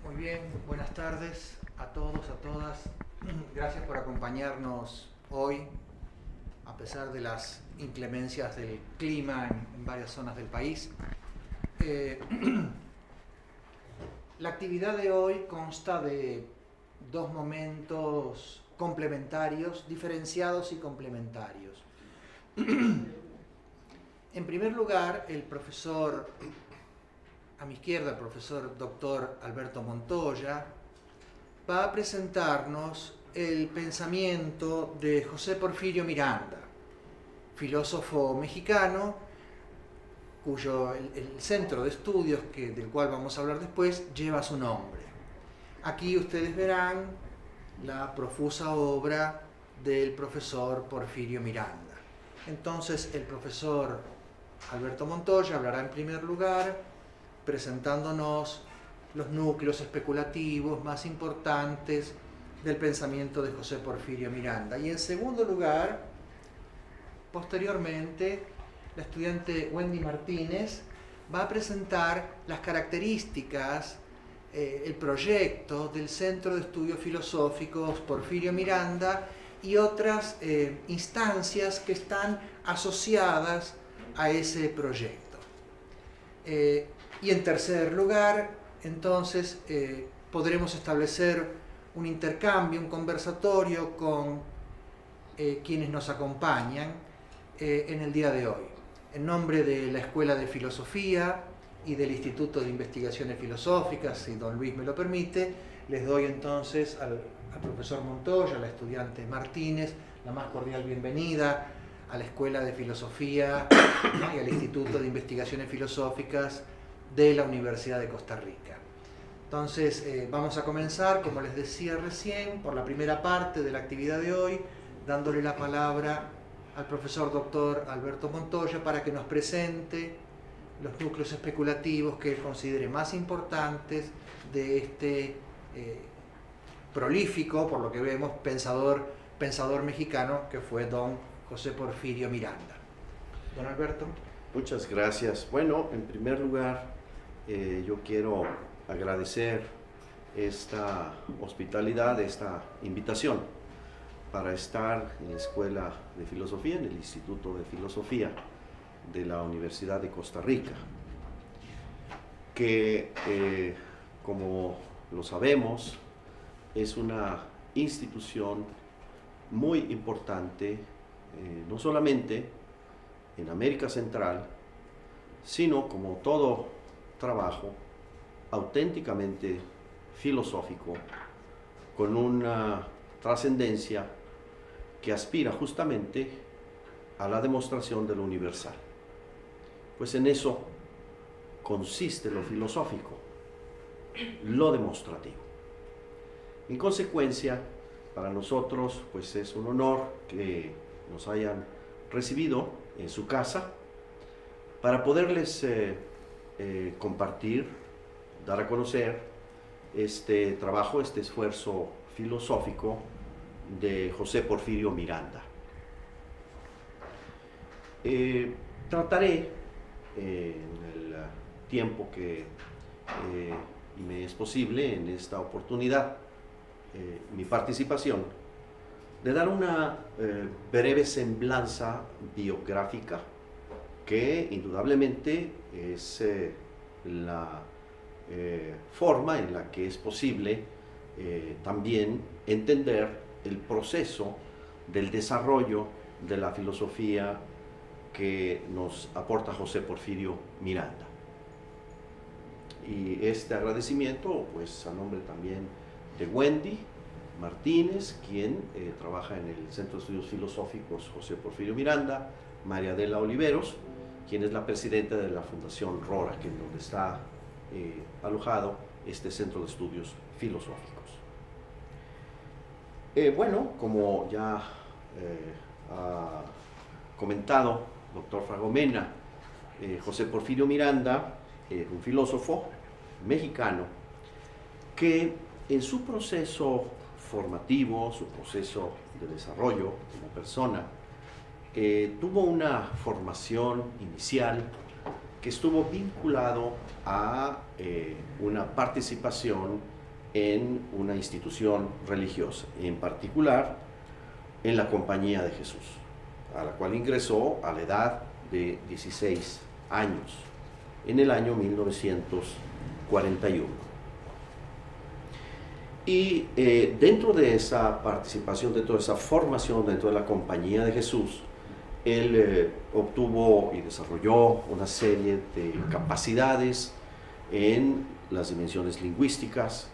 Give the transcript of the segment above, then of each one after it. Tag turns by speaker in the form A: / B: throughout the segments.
A: Muy bien, buenas tardes a todos, a todas. Gracias por acompañarnos hoy, a pesar de las inclemencias del clima en varias zonas del país. La actividad de hoy consta de dos momentos complementarios, diferenciados y complementarios. En primer lugar, el profesor, a mi izquierda, el profesor doctor Alberto Montoya, va a presentarnos el pensamiento de José Porfirio Miranda, filósofo mexicano, cuyo el centro de estudios del cual vamos a hablar después lleva su nombre. Aquí ustedes verán la profusa obra del profesor Porfirio Miranda. Entonces el profesor Alberto Montoya hablará en primer lugar presentándonos los núcleos especulativos más importantes del pensamiento de José Porfirio Miranda. Y en segundo lugar, posteriormente, la estudiante Wendy Martínez va a presentar las características, el proyecto del Centro de Estudios Filosóficos Porfirio Miranda y otras instancias que están asociadas a ese proyecto. Y en tercer lugar, entonces, podremos establecer un intercambio, un conversatorio con quienes nos acompañan en el día de hoy. En nombre de la Escuela de Filosofía y del Instituto de Investigaciones Filosóficas, si don Luis me lo permite, les doy entonces al profesor Montoya, a la estudiante Martínez, la más cordial bienvenida a la Escuela de Filosofía y al Instituto de Investigaciones Filosóficas de la Universidad de Costa Rica. Entonces, vamos a comenzar, como les decía recién, por la primera parte de la actividad de hoy, dándole la palabra al profesor doctor Alberto Montoya para que nos presente los núcleos especulativos que él considere más importantes de este prolífico, por lo que vemos, pensador mexicano que fue don José Porfirio Miranda. Don Alberto.
B: Muchas gracias. Bueno, en primer lugar, yo quiero agradecer esta hospitalidad, esta invitación para estar en la Escuela de Filosofía, en el Instituto de Filosofía de la Universidad de Costa Rica, que, como lo sabemos, es una institución muy importante, no solamente en América Central, sino como todo trabajo auténticamente filosófico, con una trascendencia que aspira justamente a la demostración de lo universal. Pues en eso consiste lo filosófico, lo demostrativo. En consecuencia, para nosotros pues es un honor que nos hayan recibido en su casa para poderles compartir, dar a conocer este trabajo, este esfuerzo filosófico de José Porfirio Miranda. Trataré en el tiempo que me es posible en esta oportunidad, mi participación, de dar una breve semblanza biográfica que indudablemente es la forma en la que es posible también entender el proceso del desarrollo de la filosofía que nos aporta José Porfirio Miranda. Y este agradecimiento, pues a nombre también de Wendy Martínez, quien trabaja en el Centro de Estudios Filosóficos José Porfirio Miranda, María Adela Oliveros, quien es la presidenta de la Fundación RORA, que es donde está alojado este Centro de Estudios Filosóficos. Bueno, como ya ha comentado doctor Fragomena, José Porfirio Miranda, un filósofo mexicano que en su proceso formativo, su proceso de desarrollo como persona, tuvo una formación inicial que estuvo vinculado a una participación en una institución religiosa, en particular en la Compañía de Jesús, a la cual ingresó a la edad de 16 años, en el año 1941. Y dentro de esa participación, dentro de esa formación, dentro de la Compañía de Jesús, él obtuvo y desarrolló una serie de capacidades en las dimensiones lingüísticas,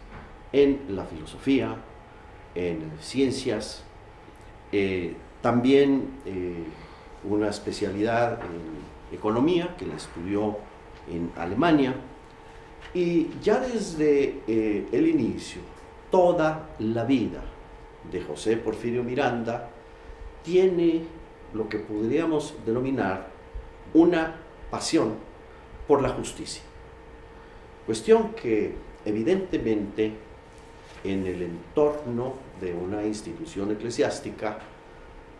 B: en la filosofía, en ciencias, también una especialidad en economía que la estudió en Alemania, y ya desde el inicio, toda la vida de José Porfirio Miranda tiene lo que podríamos denominar una pasión por la justicia. Cuestión que evidentemente en el entorno de una institución eclesiástica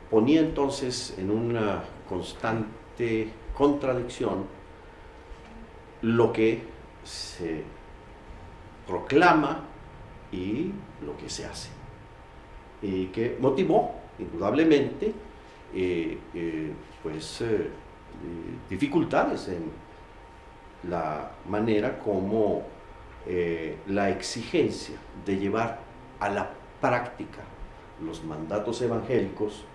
B: ponía entonces en una constante contradicción lo que se proclama y lo que se hace, y que motivó indudablemente dificultades en la manera como la exigencia de llevar a la práctica los mandatos evangélicos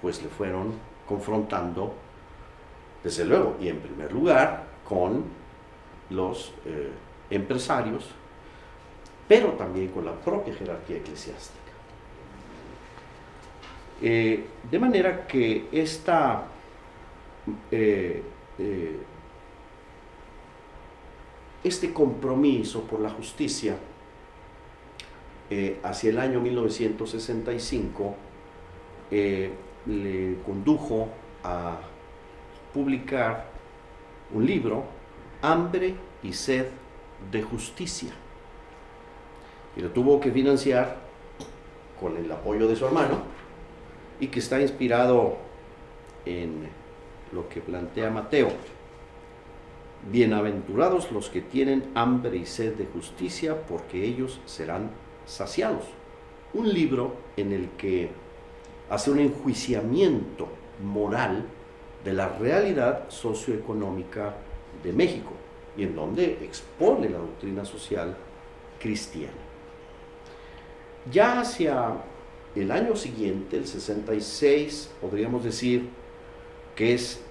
B: pues le fueron confrontando, desde luego, y en primer lugar con los empresarios, pero también con la propia jerarquía eclesiástica. De manera que este compromiso por la justicia hacia el año 1965 le condujo a publicar un libro, Hambre y Sed de Justicia, y lo tuvo que financiar con el apoyo de su hermano, y que está inspirado en lo que plantea Mateo: bienaventurados los que tienen hambre y sed de justicia, porque ellos serán saciados. Un libro en el que hace un enjuiciamiento moral de la realidad socioeconómica de México, y en donde expone la doctrina social cristiana. Ya hacia el año siguiente, el 66, podríamos decir que es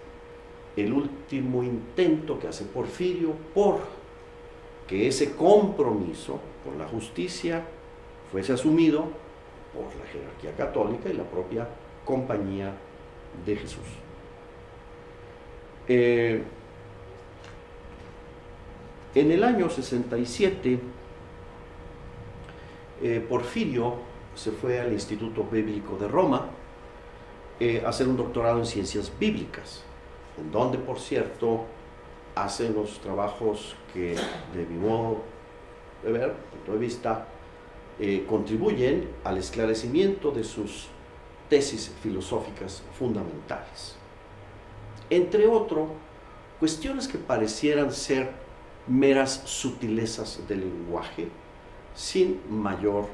B: el último intento que hace Porfirio por que ese compromiso con la justicia fuese asumido por la jerarquía católica y la propia Compañía de Jesús. En el año 67, Porfirio se fue al Instituto Bíblico de Roma a hacer un doctorado en ciencias bíblicas, en donde, por cierto, hace los trabajos que, de mi modo de ver, punto de vista, contribuyen al esclarecimiento de sus tesis filosóficas fundamentales. Entre otro, cuestiones que parecieran ser meras sutilezas del lenguaje sin mayor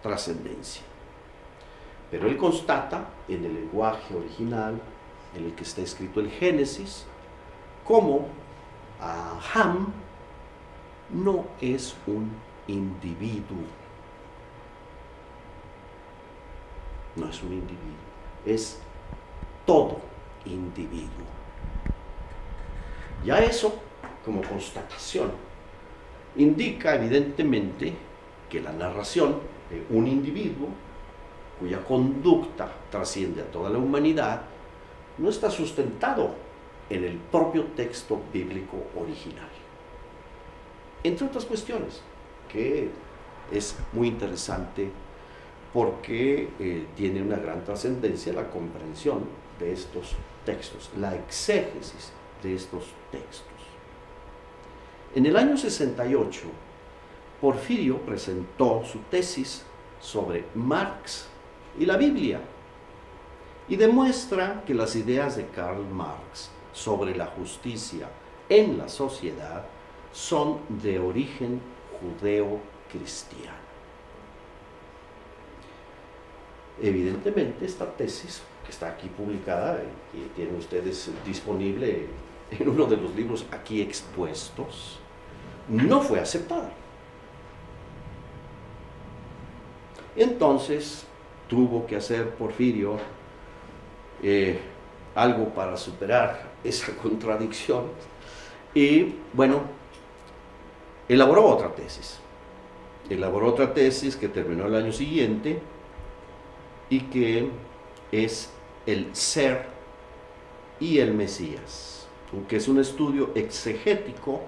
B: trascendencia. Pero él constata en el lenguaje original en el que está escrito el Génesis cómo Ham no es un individuo. No es un individuo, es todo individuo. Ya eso, como constatación, indica evidentemente que la narración de un individuo cuya conducta trasciende a toda la humanidad no está sustentado en el propio texto bíblico original. Entre otras cuestiones, que es muy interesante porque tiene una gran trascendencia la comprensión de estos textos, la exégesis de estos textos. En el año 68, Porfirio presentó su tesis sobre Marx y la Biblia, y demuestra que las ideas de Karl Marx sobre la justicia en la sociedad son de origen judeo-cristiano. Evidentemente esta tesis, que está aquí publicada y que tienen ustedes disponible en uno de los libros aquí expuestos, no fue aceptada. Entonces tuvo que hacer Porfirio algo para superar esa contradicción y, bueno, elaboró otra tesis. Elaboró otra tesis que terminó el año siguiente y que es el ser y el Mesías, que es un estudio exegético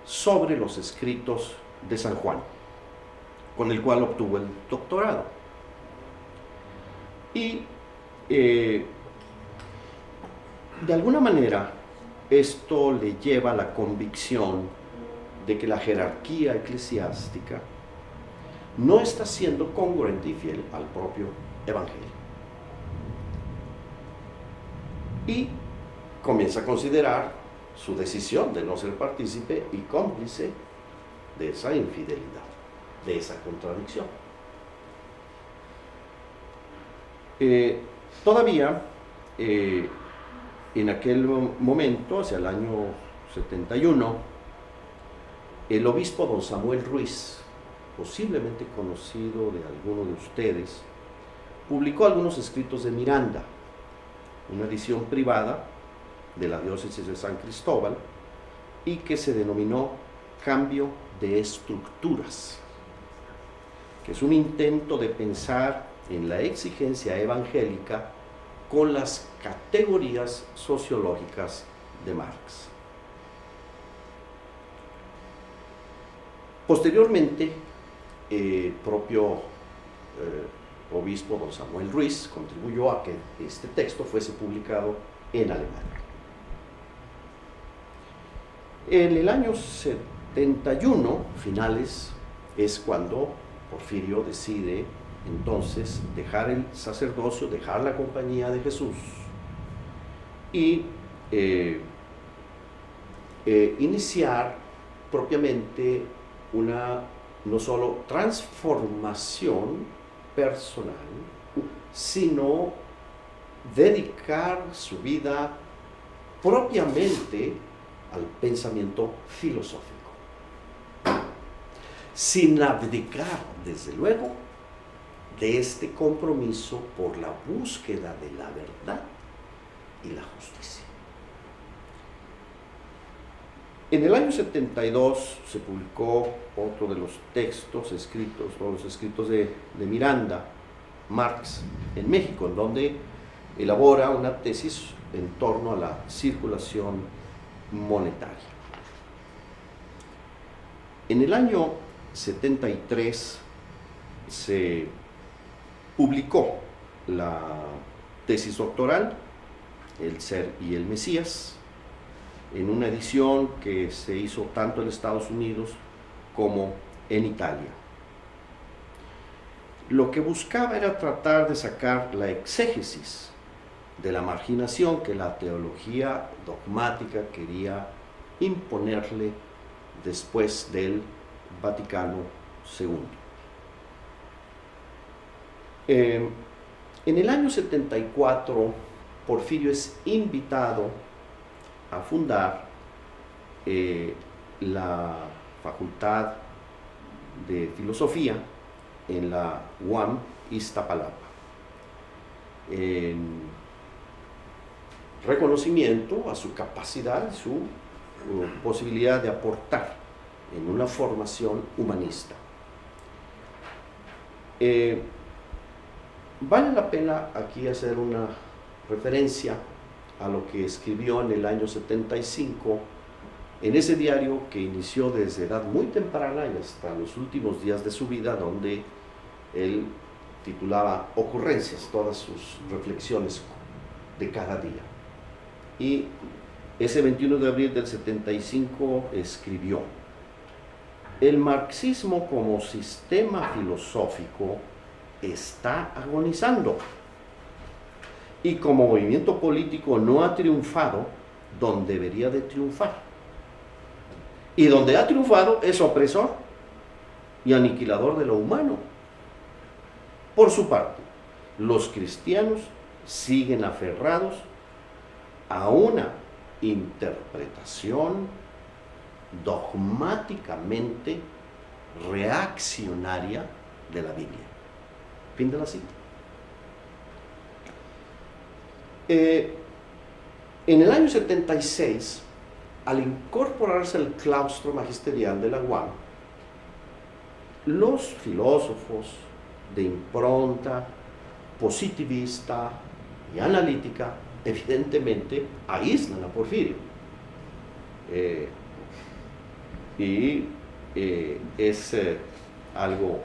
B: sobre los escritos de San Juan, con el cual obtuvo el doctorado. Y de alguna manera esto le lleva a la convicción de que la jerarquía eclesiástica no está siendo congruente y fiel al propio Evangelio. Y comienza a considerar su decisión de no ser partícipe y cómplice de esa infidelidad, de esa contradicción. Todavía en aquel momento, hacia el año 71, el obispo don Samuel Ruiz, posiblemente conocido de alguno de ustedes, publicó algunos escritos de Miranda, una edición privada de la diócesis de San Cristóbal, y que se denominó Cambio de Estructuras, que es un intento de pensar en la exigencia evangélica con las categorías sociológicas de Marx. Posteriormente, el propio obispo don Samuel Ruiz contribuyó a que este texto fuese publicado en alemán. En el año 71, finales, es cuando Porfirio decide entonces dejar el sacerdocio, dejar la compañía de Jesús y iniciar propiamente una no solo transformación personal, sino dedicar su vida propiamente al pensamiento filosófico, sin abdicar, desde luego, de este compromiso por la búsqueda de la verdad y la justicia. En el año 72 se publicó otro de los textos escritos, o los escritos de Miranda, Marx, en México, en donde elabora una tesis en torno a la circulación monetaria. En el año 73 se publicó la tesis doctoral, El ser y el Mesías, en una edición que se hizo tanto en Estados Unidos como en Italia. Lo que buscaba era tratar de sacar la exégesis de la marginación que la teología dogmática quería imponerle después del Vaticano II. En el año 74, Porfirio es invitado a fundar la Facultad de Filosofía en la UAM Iztapalapa, en reconocimiento a su capacidad, su posibilidad de aportar en una formación humanista. Vale la pena aquí hacer una referencia a lo que escribió en el año 75 en ese diario que inició desde edad muy temprana y hasta los últimos días de su vida, donde él titulaba Ocurrencias, todas sus reflexiones de cada día. Y ese 21 de abril del 75 escribió: el marxismo como sistema filosófico está agonizando y como movimiento político no ha triunfado donde debería de triunfar. Y donde ha triunfado es opresor y aniquilador de lo humano. Por su parte, los cristianos siguen aferrados a una interpretación dogmáticamente reaccionaria de la Biblia. Fin de la cita. En el año 76, al incorporarse al claustro magisterial de la UAM, los filósofos de impronta positivista y analítica evidentemente aíslan a Porfirio. Es algo,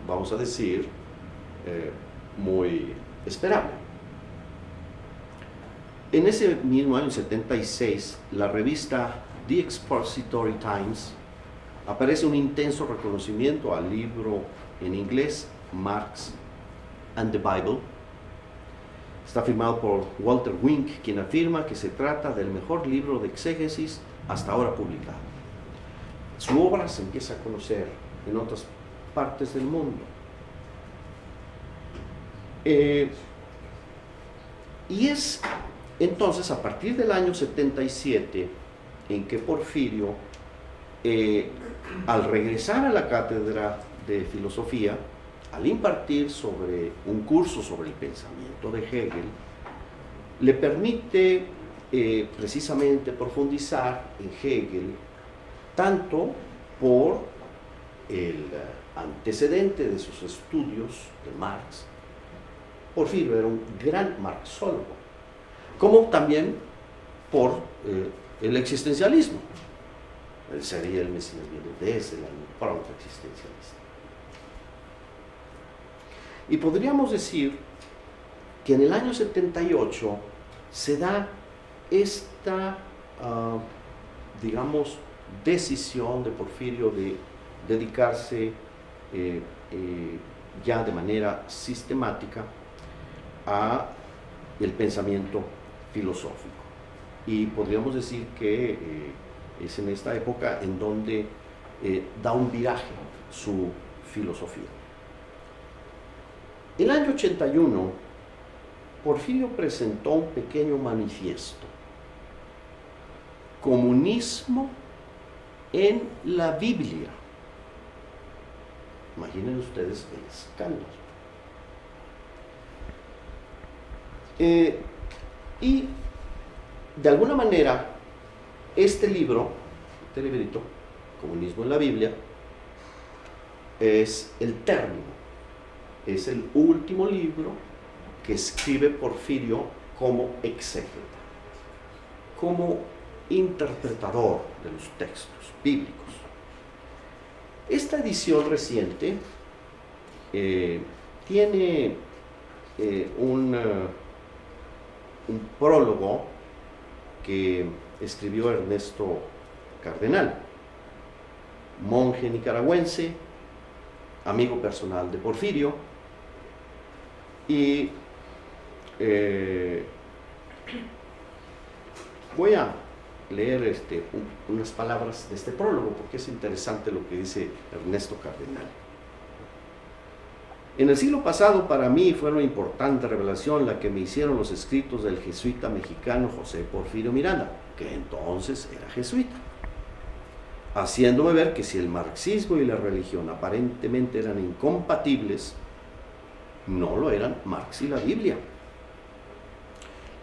B: vamos a decir, muy esperable. En ese mismo año 76, la revista The Expository Times aparece un intenso reconocimiento al libro en inglés Marx and the Bible. Está firmado por Walter Wink, quien afirma que se trata del mejor libro de exégesis hasta ahora publicado. Su obra se empieza a conocer en otras partes del mundo. Y es entonces a partir del año 77 en que Porfirio, al regresar a la cátedra de filosofía, al impartir sobre un curso sobre el pensamiento de Hegel, le permite precisamente profundizar en Hegel, tanto por el antecedente de sus estudios de Marx. Porfirio era un gran marxólogo, como también por el existencialismo. Él sería el Mesías viene desde la impronta existencialista. Y podríamos decir que en el año 78 se da esta, digamos, decisión de Porfirio de dedicarse ya de manera sistemática a el pensamiento filosófico. Y podríamos decir que es en esta época en donde da un viraje su filosofía. El año 81, Porfirio presentó un pequeño manifiesto: Comunismo en la Biblia. Imaginen ustedes el escándalo. Y de alguna manera, este librito, Comunismo en la Biblia, es el término, es el último libro que escribe Porfirio como exégeta, como interpretador de los textos bíblicos. Esta edición reciente tiene un prólogo que escribió Ernesto Cardenal, monje nicaragüense, amigo personal de Porfirio, y voy a leer unas palabras de este prólogo porque es interesante lo que dice Ernesto Cardenal. En el siglo pasado para mí fue una importante revelación la que me hicieron los escritos del jesuita mexicano José Porfirio Miranda, que entonces era jesuita, haciéndome ver que si el marxismo y la religión aparentemente eran incompatibles, no lo eran Marx y la Biblia.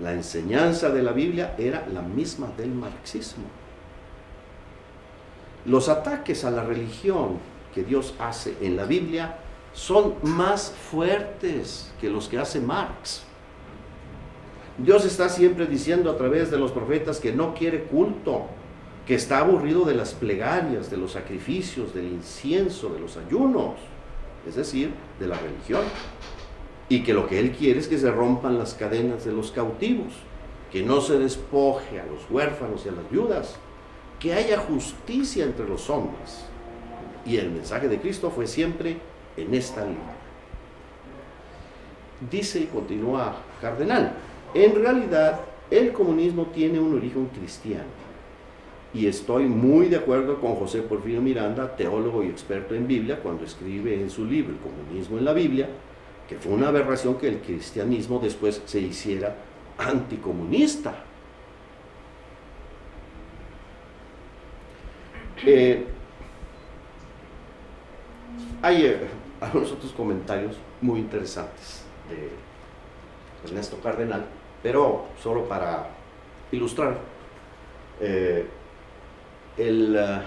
B: La enseñanza de la Biblia era la misma del marxismo. Los ataques a la religión que Dios hace en la Biblia son más fuertes que los que hace Marx. Dios está siempre diciendo a través de los profetas que no quiere culto, que está aburrido de las plegarias, de los sacrificios, del incienso, de los ayunos, es decir, de la religión. Y que lo que Él quiere es que se rompan las cadenas de los cautivos, que no se despoje a los huérfanos y a las viudas, que haya justicia entre los hombres. Y el mensaje de Cristo fue siempre en esta línea. Dice y continúa Cardenal: en realidad el comunismo tiene un origen cristiano. Y estoy muy de acuerdo con José Porfirio Miranda, teólogo y experto en Biblia, cuando escribe en su libro El comunismo en la Biblia, que fue una aberración que el cristianismo después se hiciera anticomunista. Hay algunos otros comentarios muy interesantes de Ernesto Cardenal, pero solo para ilustrar el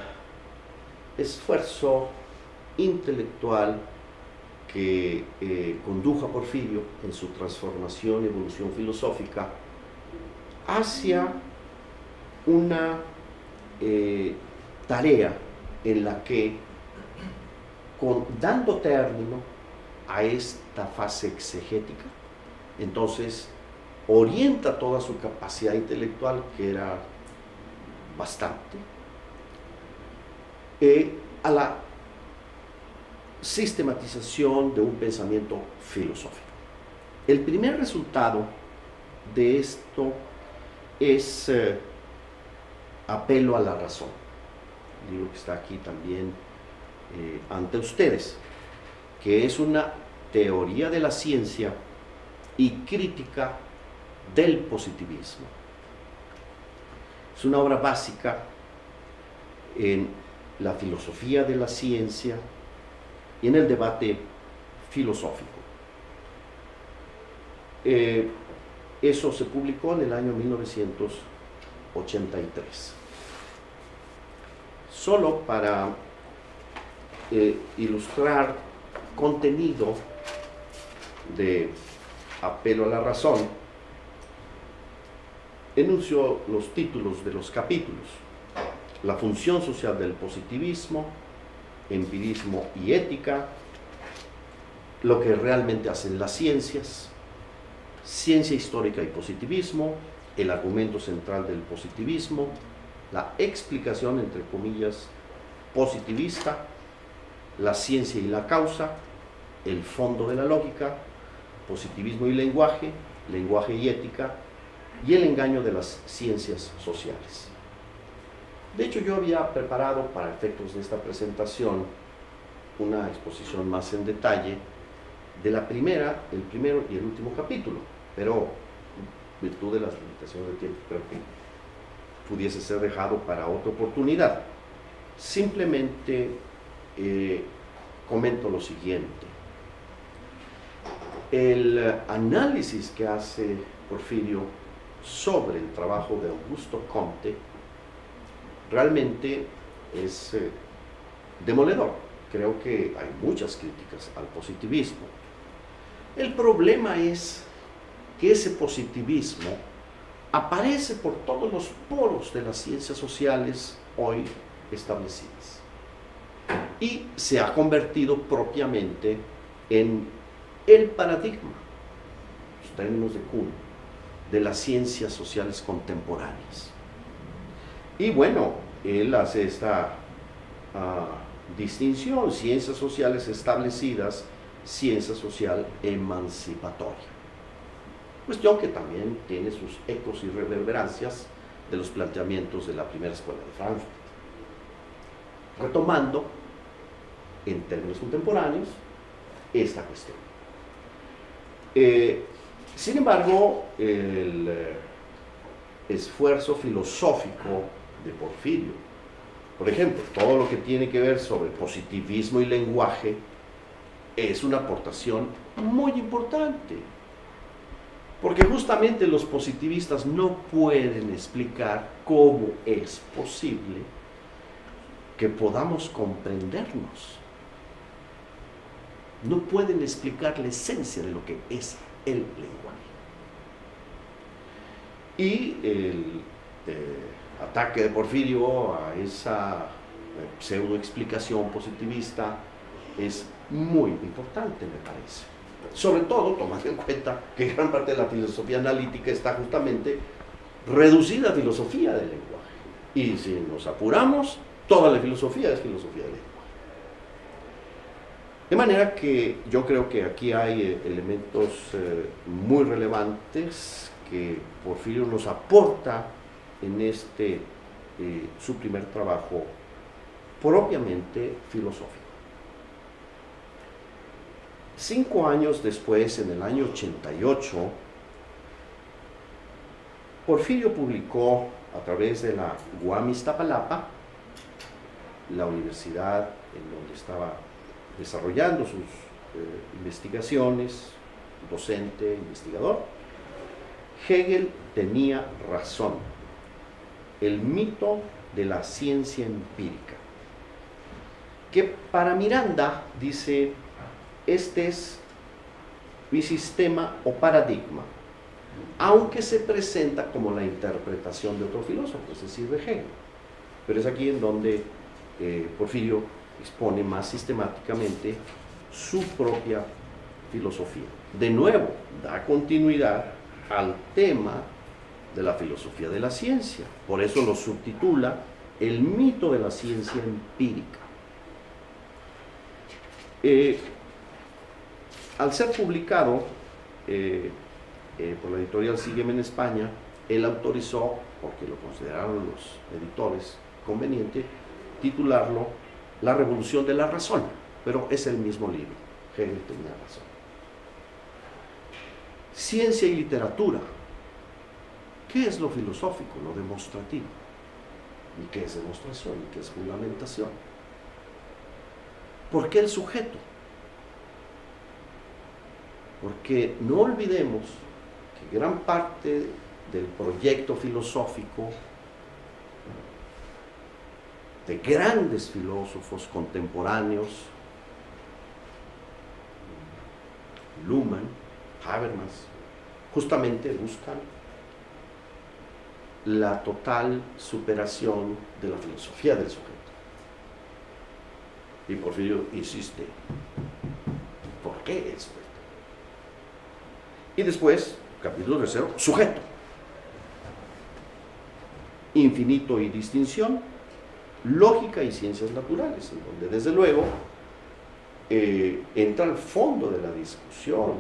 B: esfuerzo intelectual que condujo a Porfirio en su transformación y evolución filosófica hacia una tarea en la que, dando término a esta fase exegética, entonces orienta toda su capacidad intelectual, que era bastante, a la sistematización de un pensamiento filosófico. El primer resultado de esto es apelo a la razón. El libro que está aquí también ante ustedes, que es una teoría de la ciencia y crítica del positivismo. Es una obra básica en la filosofía de la ciencia y en el debate filosófico. Eso se publicó en el año 1983. Solo para ilustrar contenido de apelo a la razón, enuncio los títulos de los capítulos: la función social del positivismo, empirismo y ética, lo que realmente hacen las ciencias, ciencia histórica y positivismo, el argumento central del positivismo, la explicación, entre comillas, positivista, la ciencia y la causa, el fondo de la lógica, positivismo y lenguaje, lenguaje y ética, y el engaño de las ciencias sociales. De hecho, yo había preparado para efectos de esta presentación una exposición más en detalle de la primera, el primero y el último capítulo, pero en virtud de las limitaciones de tiempo creo que pudiese ser dejado para otra oportunidad. Simplemente comento lo siguiente: el análisis que hace Porfirio sobre el trabajo de Augusto Comte realmente es demoledor. Creo que hay muchas críticas al positivismo. El problema es que ese positivismo aparece por todos los poros de las ciencias sociales hoy establecidas y se ha convertido propiamente en el paradigma, los términos de Kuhn, de las ciencias sociales contemporáneas. Y bueno, él hace esta distinción: ciencias sociales establecidas, ciencia social emancipatoria. Cuestión que también tiene sus ecos y reverberancias de los planteamientos de la primera escuela de Frankfurt. Retomando, en términos contemporáneos, esta cuestión. Sin embargo, el esfuerzo filosófico de Porfirio, por ejemplo, todo lo que tiene que ver sobre positivismo y lenguaje, es una aportación muy importante, porque justamente los positivistas no pueden explicar cómo es posible que podamos comprendernos. No pueden explicar la esencia de lo que es el lenguaje. Y el ataque de Porfirio a esa pseudoexplicación positivista es muy importante, me parece. Sobre todo tomando en cuenta que gran parte de la filosofía analítica está justamente reducida a filosofía del lenguaje. Y si nos apuramos, toda la filosofía es filosofía del lenguaje. De manera que yo creo que aquí hay elementos muy relevantes que Porfirio nos aporta en su primer trabajo propiamente filosófico. 5 años después, en el año 88, Porfirio publicó a través de la UAM Iztapalapa, la universidad en donde estaba desarrollando sus investigaciones, docente, investigador: Hegel tenía razón. El mito de la ciencia empírica. Que para Miranda, dice, este es mi sistema o paradigma, aunque se presenta como la interpretación de otro filósofo, es decir, de Hegel. Pero es aquí en donde Porfirio expone más sistemáticamente su propia filosofía. De nuevo, da continuidad al tema de la filosofía de la ciencia. Por eso lo subtitula El mito de la ciencia empírica. Al ser publicado por la editorial Sígueme en España, él autorizó, porque lo consideraron los editores conveniente, titularlo La revolución de la razón, pero es el mismo libro. Hegel tenía razón. Ciencia y literatura. ¿Qué es lo filosófico, lo demostrativo? ¿Y qué es demostración? ¿Y qué es fundamentación? ¿Por qué el sujeto? Porque no olvidemos que gran parte del proyecto filosófico de grandes filósofos contemporáneos, Luhmann, Habermas, justamente buscan la total superación de la filosofía del sujeto. Y Porfirio insiste, ¿por qué el sujeto? Y después, capítulo 3, sujeto. Infinito y distinción, lógica y ciencias naturales, en donde desde luego entra al fondo de la discusión.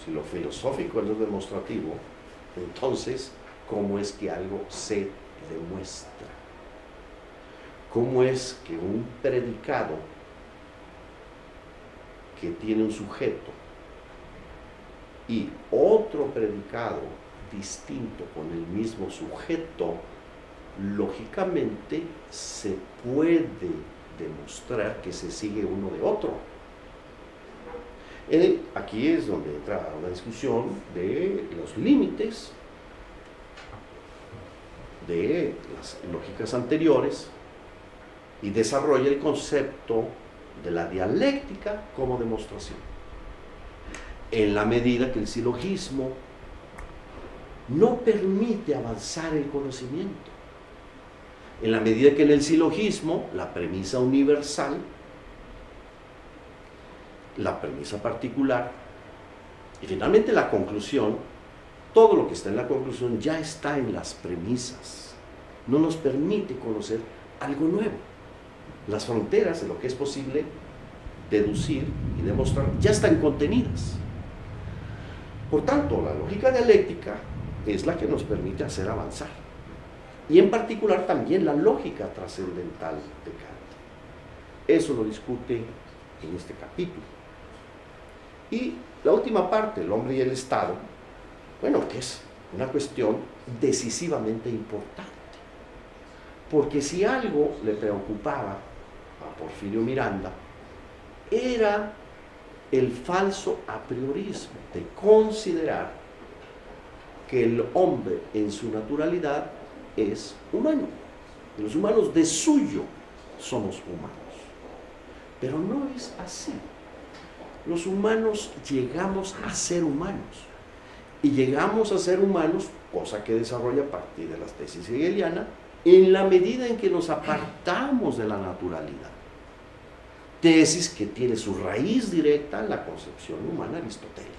B: Si lo filosófico es lo demostrativo, entonces, ¿cómo es que algo se demuestra? ¿Cómo es que un predicado que tiene un sujeto y otro predicado distinto con el mismo sujeto, lógicamente se puede demostrar que se sigue uno de otro? Aquí es donde entra una discusión de los límites de las lógicas anteriores y desarrolla el concepto de la dialéctica como demostración. En la medida que el silogismo no permite avanzar el conocimiento, en la medida que en el silogismo la premisa universal, la premisa particular y finalmente la conclusión, todo lo que está en la conclusión ya está en las premisas, no nos permite conocer algo nuevo. Las fronteras de lo que es posible deducir y demostrar ya están contenidas. Por tanto, la lógica dialéctica es la que nos permite hacer avanzar. Y en particular también la lógica trascendental de Kant. Eso lo discute en este capítulo. Y la última parte, el hombre y el Estado, bueno, que es una cuestión decisivamente importante. Porque si algo le preocupaba a Porfirio Miranda, era el falso apriorismo de considerar que el hombre en su naturalidad es humano. Y los humanos de suyo somos humanos. Pero no es así. Los humanos llegamos a ser humanos. Y llegamos a ser humanos, cosa que desarrolla a partir de las tesis hegelianas, en la medida en que nos apartamos de la naturalidad. Tesis que tiene su raíz directa en la concepción humana aristotélica.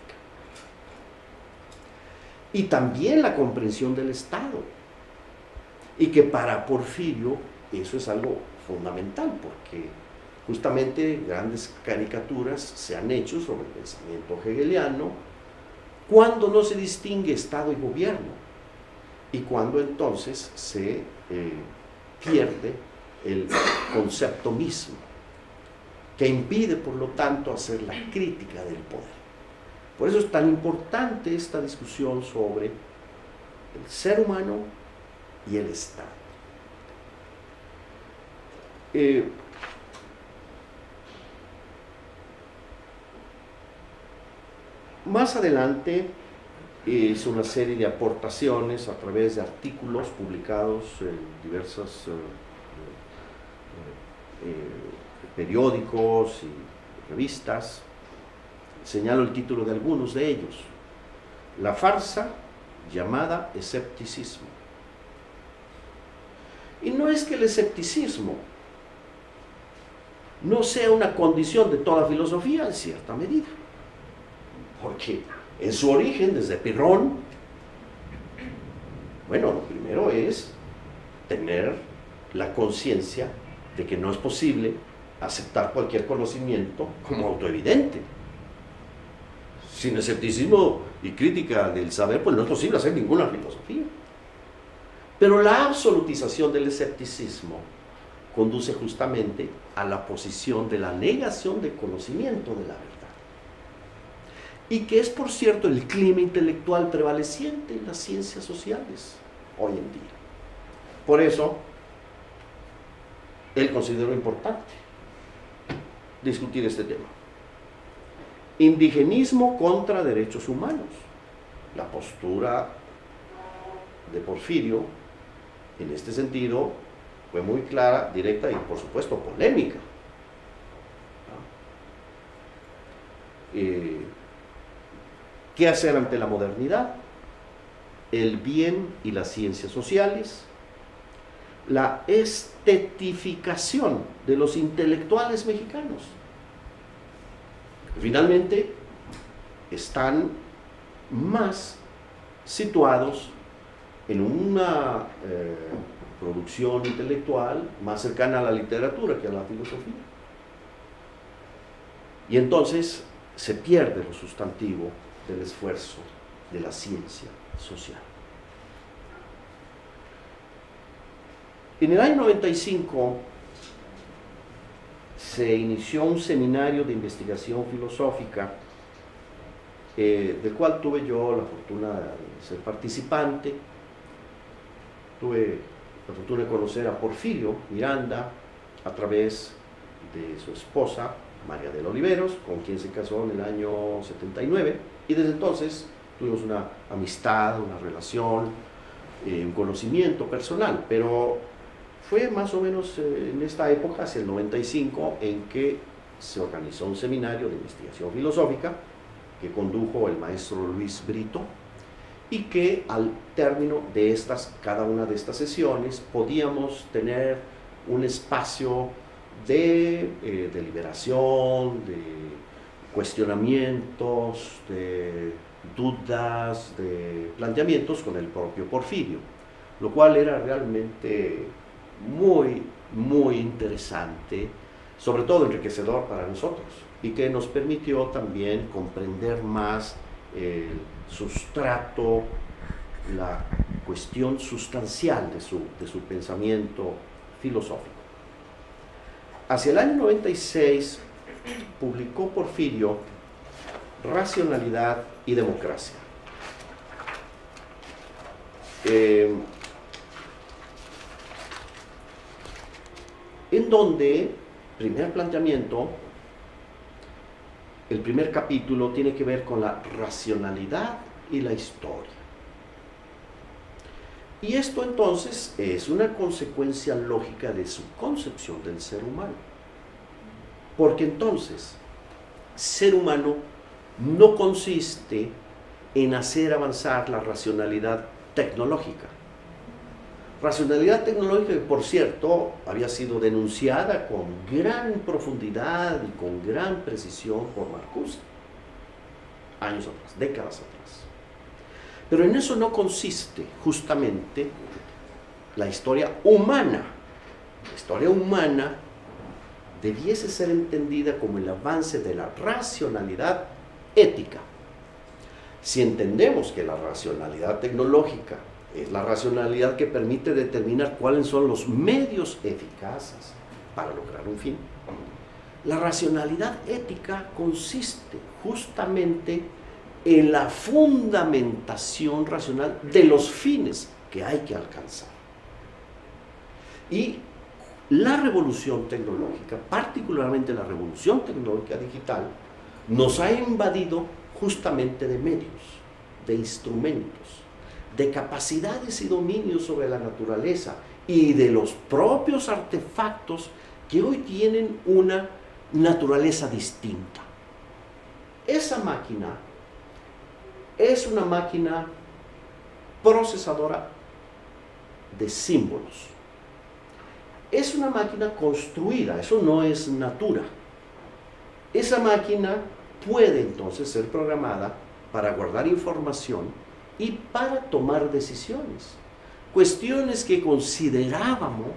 B: Y también la comprensión del Estado. Y que para Porfirio eso es algo fundamental, porque justamente grandes caricaturas se han hecho sobre el pensamiento hegeliano, cuando no se distingue Estado y gobierno, y cuando entonces se pierde el concepto mismo. que impide, por lo tanto, hacer la crítica del poder. Por eso es tan importante esta discusión sobre el ser humano y el Estado. Más adelante hizo una serie de aportaciones a través de artículos publicados en diversos periódicos y revistas. Señalo el título de algunos de ellos: La farsa llamada escepticismo. Y no es que el escepticismo no sea una condición de toda filosofía en cierta medida, porque en su origen, desde Pirrón, bueno, lo primero es tener la conciencia de que no es posible aceptar cualquier conocimiento como autoevidente. Sin escepticismo y crítica del saber, pues no es posible hacer ninguna filosofía. Pero la absolutización del escepticismo conduce justamente a la posición de la negación del conocimiento de la verdad. Y que es, por cierto, el clima intelectual prevaleciente en las ciencias sociales hoy en día. Por eso, él consideró importante discutir este tema. Indigenismo contra derechos humanos. La postura de Porfirio, en este sentido, fue muy clara, directa y, por supuesto, polémica. ¿Qué hacer ante la modernidad? El bien y las ciencias sociales, la estetificación de los intelectuales mexicanos. Finalmente, están más situados en una producción intelectual más cercana a la literatura que a la filosofía. Y entonces se pierde lo sustantivo del esfuerzo de la ciencia social. En el año 95 se inició un seminario de investigación filosófica del cual tuve yo la fortuna de ser participante. Tuve la fortuna de conocer a Porfirio Miranda a través de su esposa, María de la Oliveros, con quien se casó en el año 79, y desde entonces tuvimos una amistad, una relación, un conocimiento personal, pero fue más o menos en esta época, hacia el 95, en que se organizó un seminario de investigación filosófica que condujo el maestro Luis Brito, y que al término de cada una de estas sesiones podíamos tener un espacio de deliberación, de cuestionamientos, de dudas, de planteamientos con el propio Porfirio, lo cual era realmente muy, muy interesante, sobre todo enriquecedor para nosotros, y que nos permitió también comprender más el sustrato, la cuestión sustancial de su pensamiento filosófico. Hacia el año 96 publicó Porfirio Racionalidad y Democracia. En donde, primer planteamiento, el primer capítulo tiene que ver con la racionalidad y la historia. Y esto entonces es una consecuencia lógica de su concepción del ser humano. Porque entonces, ser humano no consiste en hacer avanzar la racionalidad tecnológica. Racionalidad tecnológica que, por cierto, había sido denunciada con gran profundidad y con gran precisión por Marcuse, años atrás, décadas atrás. Pero en eso no consiste justamente la historia humana. La historia humana debiese ser entendida como el avance de la racionalidad ética. Si entendemos que la racionalidad tecnológica es la racionalidad que permite determinar cuáles son los medios eficaces para lograr un fin, La racionalidad ética consiste justamente en la fundamentación racional de los fines que hay que alcanzar. Y la revolución tecnológica, particularmente la revolución tecnológica digital, nos ha invadido justamente de medios, de instrumentos, de capacidades y dominios sobre la naturaleza y de los propios artefactos que hoy tienen una naturaleza distinta. Esa máquina es una máquina procesadora de símbolos. Es una máquina construida, eso no es natura. Esa máquina puede entonces ser programada para guardar información y para tomar decisiones. Cuestiones que considerábamos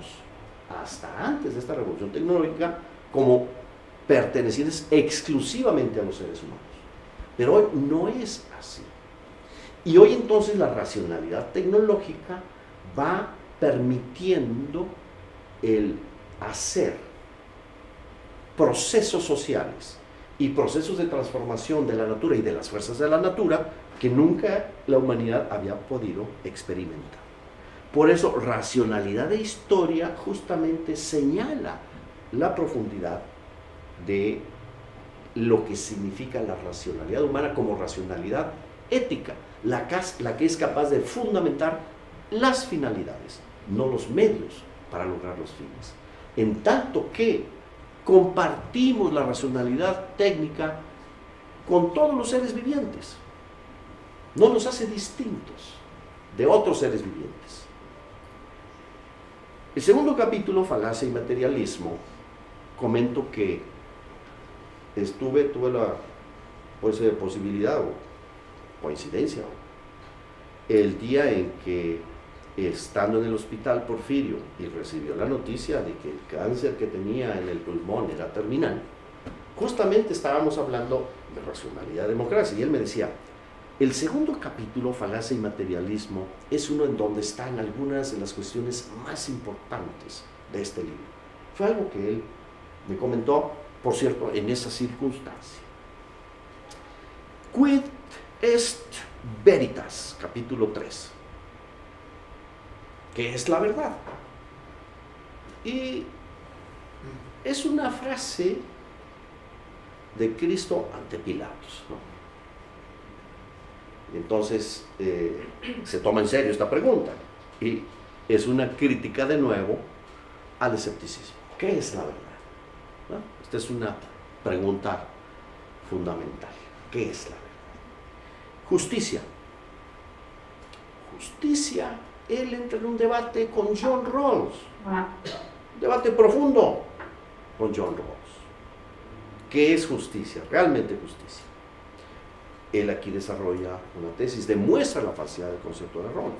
B: hasta antes de esta revolución tecnológica como pertenecientes exclusivamente a los seres humanos. Pero hoy no es así. Y hoy entonces la racionalidad tecnológica va permitiendo el hacer procesos sociales y procesos de transformación de la natura y de las fuerzas de la natura que nunca la humanidad había podido experimentar. Por eso, racionalidad de historia justamente señala la profundidad de lo que significa la racionalidad humana como racionalidad ética, la que es capaz de fundamentar las finalidades, no los medios para lograr los fines. En tanto que compartimos la racionalidad técnica con todos los seres vivientes, no nos hace distintos de otros seres vivientes. El segundo capítulo, Falacia y Materialismo, comento que tuve la posibilidad o coincidencia, el día en que, estando en el hospital Porfirio y recibió la noticia de que el cáncer que tenía en el pulmón era terminal, justamente estábamos hablando de racionalidad y democracia, y él me decía, el segundo capítulo, Falacia y Materialismo, es uno en donde están algunas de las cuestiones más importantes de este libro. Fue algo que él me comentó, por cierto, en esa circunstancia. Quid est veritas, capítulo 3. ¿Qué es la verdad? Y es una frase de Cristo ante Pilatos, ¿no? Entonces se toma en serio esta pregunta y es una crítica de nuevo al escepticismo. ¿Qué es la verdad? ¿No? Esta es una pregunta fundamental. ¿Qué es la verdad? Justicia. Justicia. Él entra en un debate con John Rawls. Un debate profundo con John Rawls. ¿Qué es justicia? Realmente justicia. Él aquí desarrolla una tesis, demuestra la falsedad del concepto de Rawls.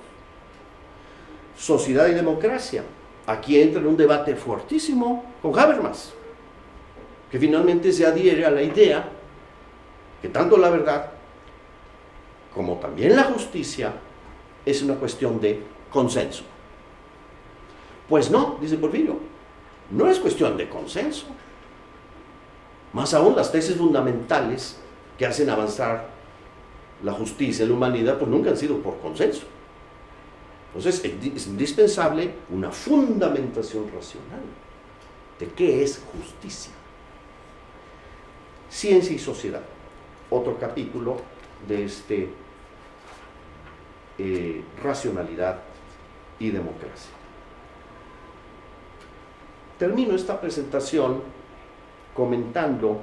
B: Sociedad y democracia. Aquí entra en un debate fuertísimo con Habermas, que finalmente se adhiere a la idea que tanto la verdad como también la justicia es una cuestión de consenso. Pues no, dice Porfirio, no es cuestión de consenso. Más aún, las tesis fundamentales que hacen avanzar la justicia en la humanidad, pues nunca han sido por consenso. Entonces es indispensable una fundamentación racional de qué es justicia. Ciencia y sociedad, otro capítulo de este racionalidad y democracia. Termino esta presentación comentando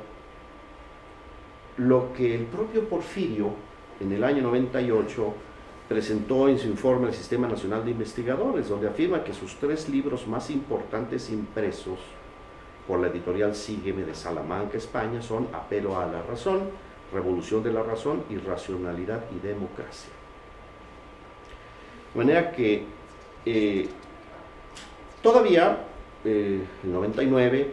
B: lo que el propio Porfirio en el año 98 presentó en su informe al Sistema Nacional de Investigadores, donde afirma que sus 3 libros más importantes impresos por la editorial Sígueme de Salamanca, España, son Apelo a la Razón, Revolución de la Razón y Racionalidad y Democracia. De manera que todavía en el 99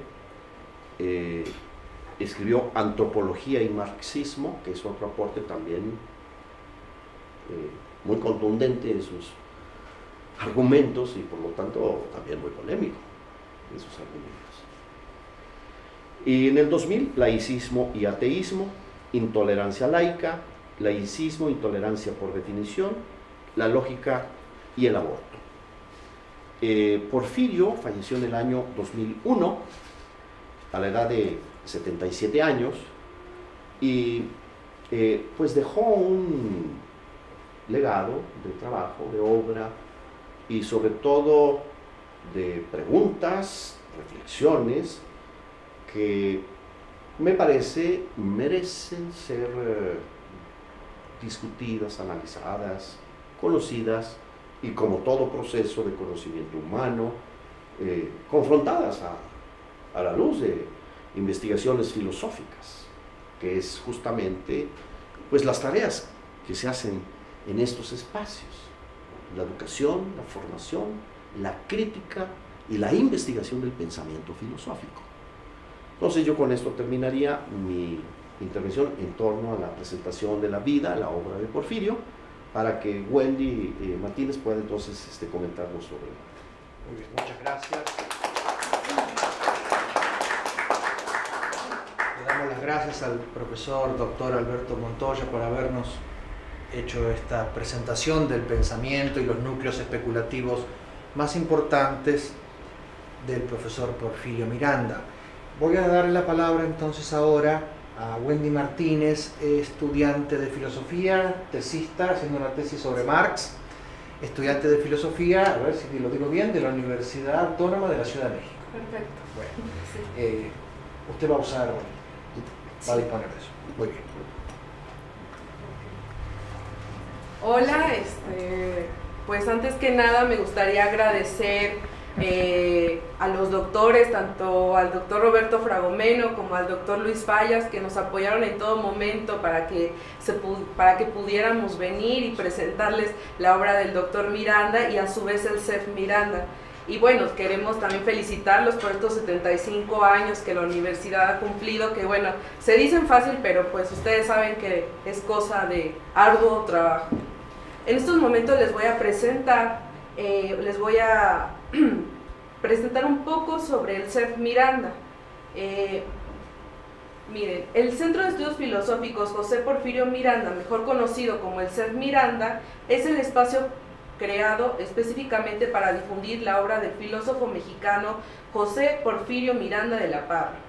B: escribió Antropología y Marxismo, que es otro aporte también muy contundente en sus argumentos y por lo tanto también muy polémico en sus argumentos. Y en el 2000, laicismo y ateísmo, intolerancia laica, laicismo, intolerancia por definición, la lógica y el aborto. Porfirio falleció en el año 2001, a la edad de 77 años, y pues dejó un legado de trabajo, de obra, y sobre todo de preguntas, reflexiones, que me parece merecen ser discutidas, analizadas, conocidas, y como todo proceso de conocimiento humano, confrontadas a la luz de investigaciones filosóficas, que es justamente pues las tareas que se hacen en estos espacios: la educación, la formación, la crítica y la investigación del pensamiento filosófico. Entonces yo con esto terminaría mi intervención en torno a la presentación de la vida, la obra de Porfirio, para que Wendy Martínez pueda entonces comentarnos sobre él.
A: Muy bien, muchas gracias. Le damos las gracias al profesor doctor Alberto Montoya por habernos hecho esta presentación del pensamiento y los núcleos especulativos más importantes del profesor Porfirio Miranda. Voy a darle la palabra entonces ahora a Wendy Martínez, estudiante de filosofía, tesista, haciendo una tesis sobre Marx, estudiante de filosofía, a ver si lo digo bien, de la Universidad Autónoma de la Ciudad de México.
C: Perfecto.
A: Bueno,
C: Sí.
A: usted va a usar, va a disponer de eso. Muy bien.
C: Hola, pues antes que nada me gustaría agradecer a los doctores, tanto al doctor Roberto Fragomeno como al doctor Luis Fallas, que nos apoyaron en todo momento para que pudiéramos venir y presentarles la obra del doctor Miranda y a su vez el CEF Miranda. Y bueno, queremos también felicitarlos por estos 75 años que la universidad ha cumplido, que bueno, se dicen fácil, pero pues ustedes saben que es cosa de arduo trabajo. En estos momentos les voy a presentar un poco sobre el CEF Miranda. Miren, el Centro de Estudios Filosóficos José Porfirio Miranda, mejor conocido como el CEF Miranda, es el espacio creado específicamente para difundir la obra del filósofo mexicano José Porfirio Miranda de la Parra.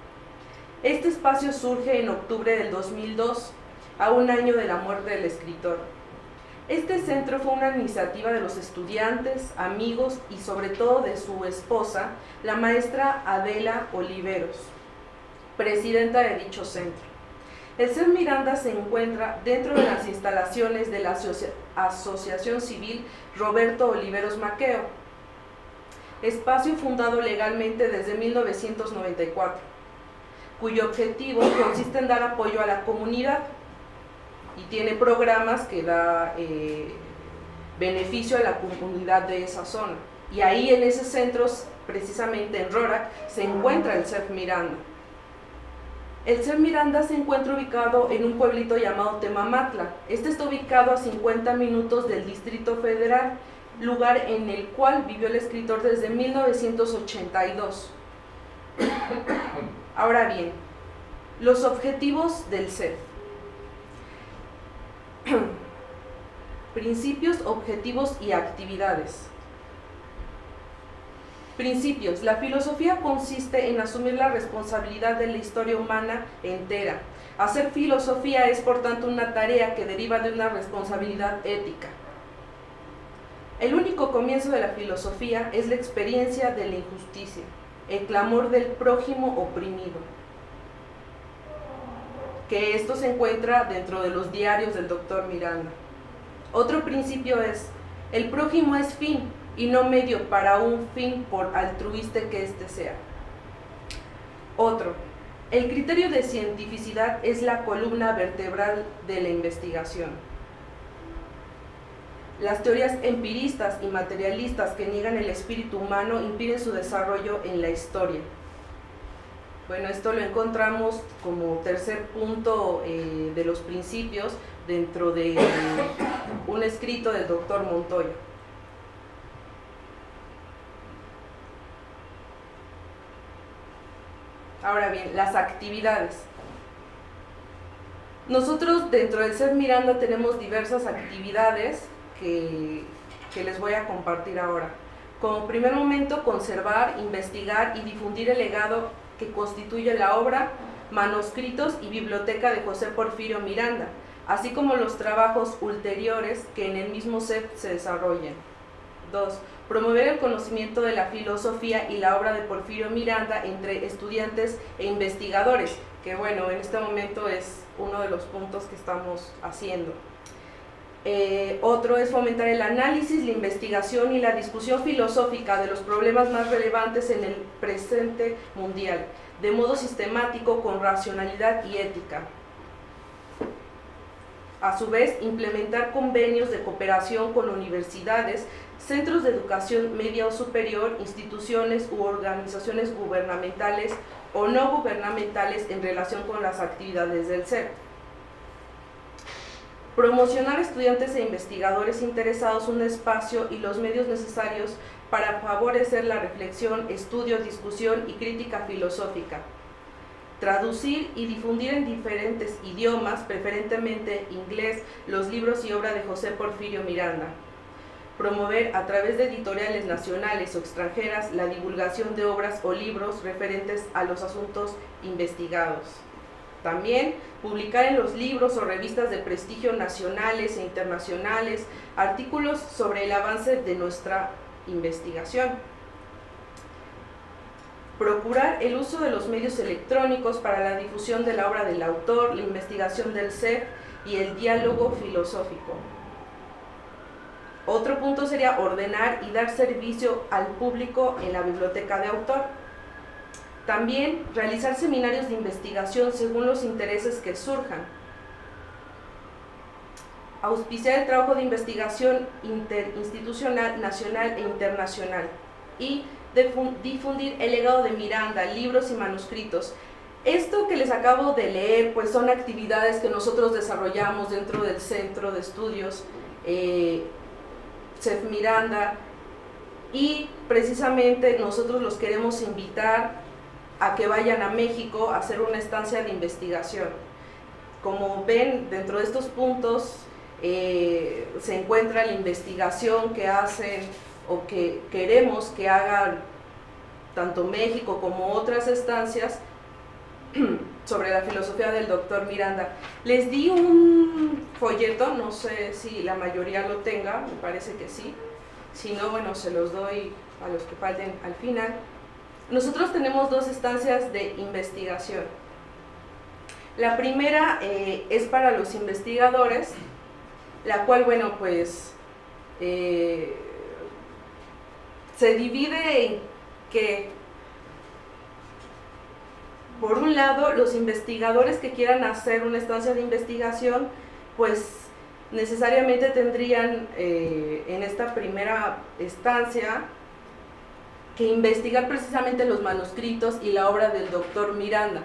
C: Este espacio surge en octubre del 2002, a un año de la muerte del escritor. Este centro fue una iniciativa de los estudiantes, amigos y sobre todo de su esposa, la maestra Adela Oliveros, presidenta de dicho centro. El CEF Miranda se encuentra dentro de las instalaciones de la Asociación Civil Roberto Oliveros Maqueo, espacio fundado legalmente desde 1994, cuyo objetivo consiste en dar apoyo a la comunidad y tiene programas que da beneficio a la comunidad de esa zona. Y ahí en ese centro, precisamente en Rorac, se encuentra el CEF Miranda. El CEF Miranda se encuentra ubicado en un pueblito llamado Temamatla. Este está ubicado a 50 minutos del Distrito Federal, lugar en el cual vivió el escritor desde 1982. Ahora bien, los objetivos del CEF. Principios, objetivos y actividades. Principios. La filosofía consiste en asumir la responsabilidad de la historia humana entera. Hacer filosofía es, por tanto, una tarea que deriva de una responsabilidad ética. El único comienzo de la filosofía es la experiencia de la injusticia, el clamor del prójimo oprimido. Que esto se encuentra dentro de los diarios del doctor Miranda. Otro principio es, el prójimo es fin y no medio para un fin por altruista que éste sea. Otro, el criterio de cientificidad es la columna vertebral de la investigación. Las teorías empiristas y materialistas que niegan el espíritu humano impiden su desarrollo en la historia. Bueno, esto lo encontramos como tercer punto de los principios dentro de un escrito del doctor Montoya. Ahora bien, las actividades. Nosotros dentro del CEF Miranda tenemos diversas actividades que les voy a compartir ahora. Como primer momento, conservar, investigar y difundir el legado que constituye la obra, manuscritos y biblioteca de José Porfirio Miranda, así como los trabajos ulteriores que en el mismo CEF se desarrollen. 2. Promover el conocimiento de la filosofía y la obra de Porfirio Miranda entre estudiantes e investigadores, que bueno, en este momento es uno de los puntos que estamos haciendo. Otro es fomentar el análisis, la investigación y la discusión filosófica de los problemas más relevantes en el presente mundial, de modo sistemático, con racionalidad y ética. A su vez, implementar convenios de cooperación con universidades, centros de educación media o superior, instituciones u organizaciones gubernamentales o no gubernamentales en relación con las actividades del CEP. Promocionar a estudiantes e investigadores interesados un espacio y los medios necesarios para favorecer la reflexión, estudio, discusión y crítica filosófica. Traducir y difundir en diferentes idiomas, preferentemente inglés, los libros y obra de José Porfirio Miranda. Promover a través de editoriales nacionales o extranjeras la divulgación de obras o libros referentes a los asuntos investigados. También publicar en los libros o revistas de prestigio nacionales e internacionales artículos sobre el avance de nuestra investigación. Procurar el uso de los medios electrónicos para la difusión de la obra del autor, la investigación del CEF y el diálogo filosófico. Otro punto sería ordenar y dar servicio al público en la biblioteca de autor. También realizar seminarios de investigación según los intereses que surjan. Auspiciar el trabajo de investigación interinstitucional, nacional e internacional. Y difundir el legado de Miranda, libros y manuscritos. Esto que les acabo de leer, pues son actividades que nosotros desarrollamos dentro del Centro de Estudios CEF Miranda, y precisamente nosotros los queremos invitar a que vayan a México a hacer una estancia de investigación. Como ven, dentro de estos puntos se encuentra la investigación que hacen o que queremos que hagan tanto México como otras estancias sobre la filosofía del doctor Miranda. Les di un folleto, no sé si la mayoría lo tenga, me parece que sí. Si no, bueno, se los doy a los que falten al final. Nosotros tenemos dos estancias de investigación. La primera es para los investigadores, la cual, bueno, pues se divide en que, por un lado, los investigadores que quieran hacer una estancia de investigación, pues necesariamente tendrían en esta primera estancia que investigar precisamente los manuscritos y la obra del doctor Miranda.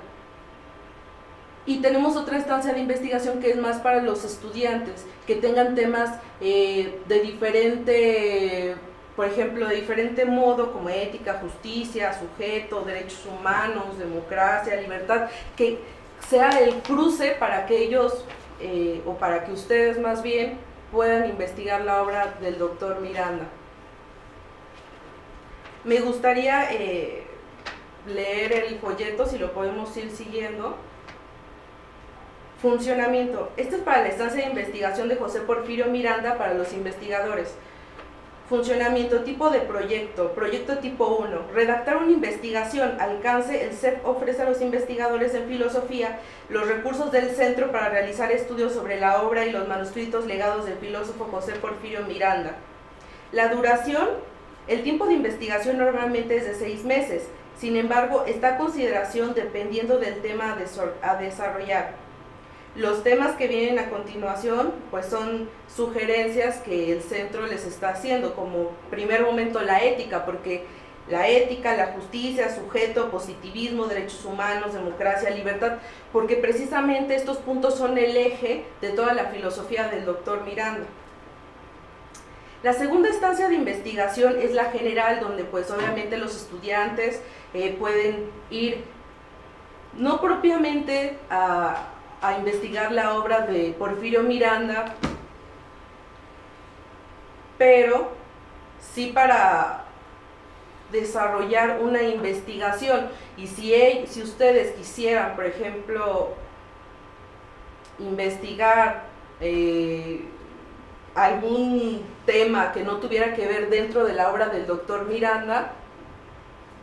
C: Y tenemos otra estancia de investigación que es más para los estudiantes, que tengan temas de diferente, por ejemplo, de diferente modo, como ética, justicia, sujeto, derechos humanos, democracia, libertad, que sea el cruce para que ellos, o para que ustedes más bien, puedan investigar la obra del doctor Miranda. Me gustaría leer el folleto, si lo podemos ir siguiendo. Funcionamiento. Este es para la estancia de investigación de José Porfirio Miranda para los investigadores. Funcionamiento. Tipo de proyecto. Proyecto tipo 1. Redactar una investigación. Alcance. El CEP ofrece a los investigadores en filosofía los recursos del centro para realizar estudios sobre la obra y los manuscritos legados del filósofo José Porfirio Miranda. La duración. El tiempo de investigación normalmente es de 6 meses. Sin embargo, está a consideración dependiendo del tema a desarrollar. Los temas que vienen a continuación pues son sugerencias que el centro les está haciendo, como primer momento la ética, porque la ética, la justicia, sujeto, positivismo, derechos humanos, democracia, libertad, porque precisamente estos puntos son el eje de toda la filosofía del doctor Miranda. La segunda estancia de investigación es la general, donde pues obviamente los estudiantes pueden ir no propiamente a investigar la obra de Porfirio Miranda, pero sí para desarrollar una investigación. Y si ustedes quisieran, por ejemplo, investigar algún tema que no tuviera que ver dentro de la obra del doctor Miranda,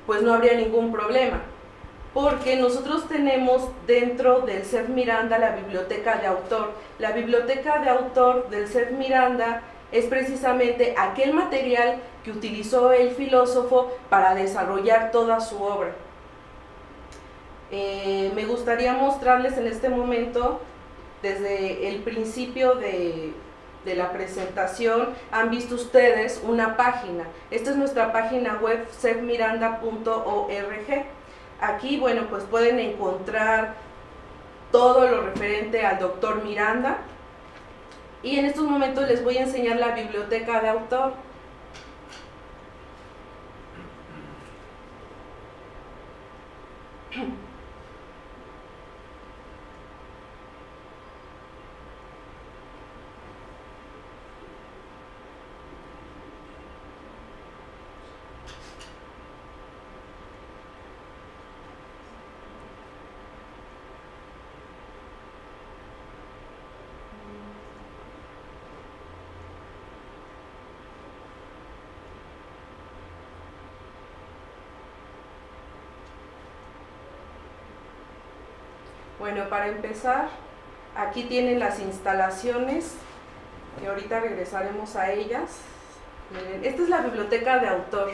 C: pues no habría ningún problema, porque nosotros tenemos dentro del CEF Miranda la biblioteca de autor. La biblioteca de autor del CEF Miranda es precisamente aquel material que utilizó el filósofo para desarrollar toda su obra. Me gustaría mostrarles en este momento, desde el principio de la presentación, han visto ustedes una página. Esta es nuestra página web, cefmiranda.org. Aquí, bueno, pues pueden encontrar todo lo referente al doctor Miranda. Y en estos momentos les voy a enseñar la biblioteca de autor. Bueno, para empezar, aquí tienen las instalaciones, que ahorita regresaremos a ellas. Miren, esta es la biblioteca de autor.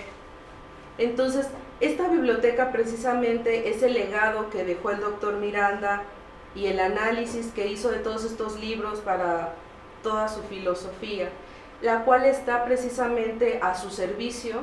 C: Entonces, esta biblioteca precisamente es el legado que dejó el doctor Miranda y el análisis que hizo de todos estos libros para toda su filosofía, la cual está precisamente a su servicio.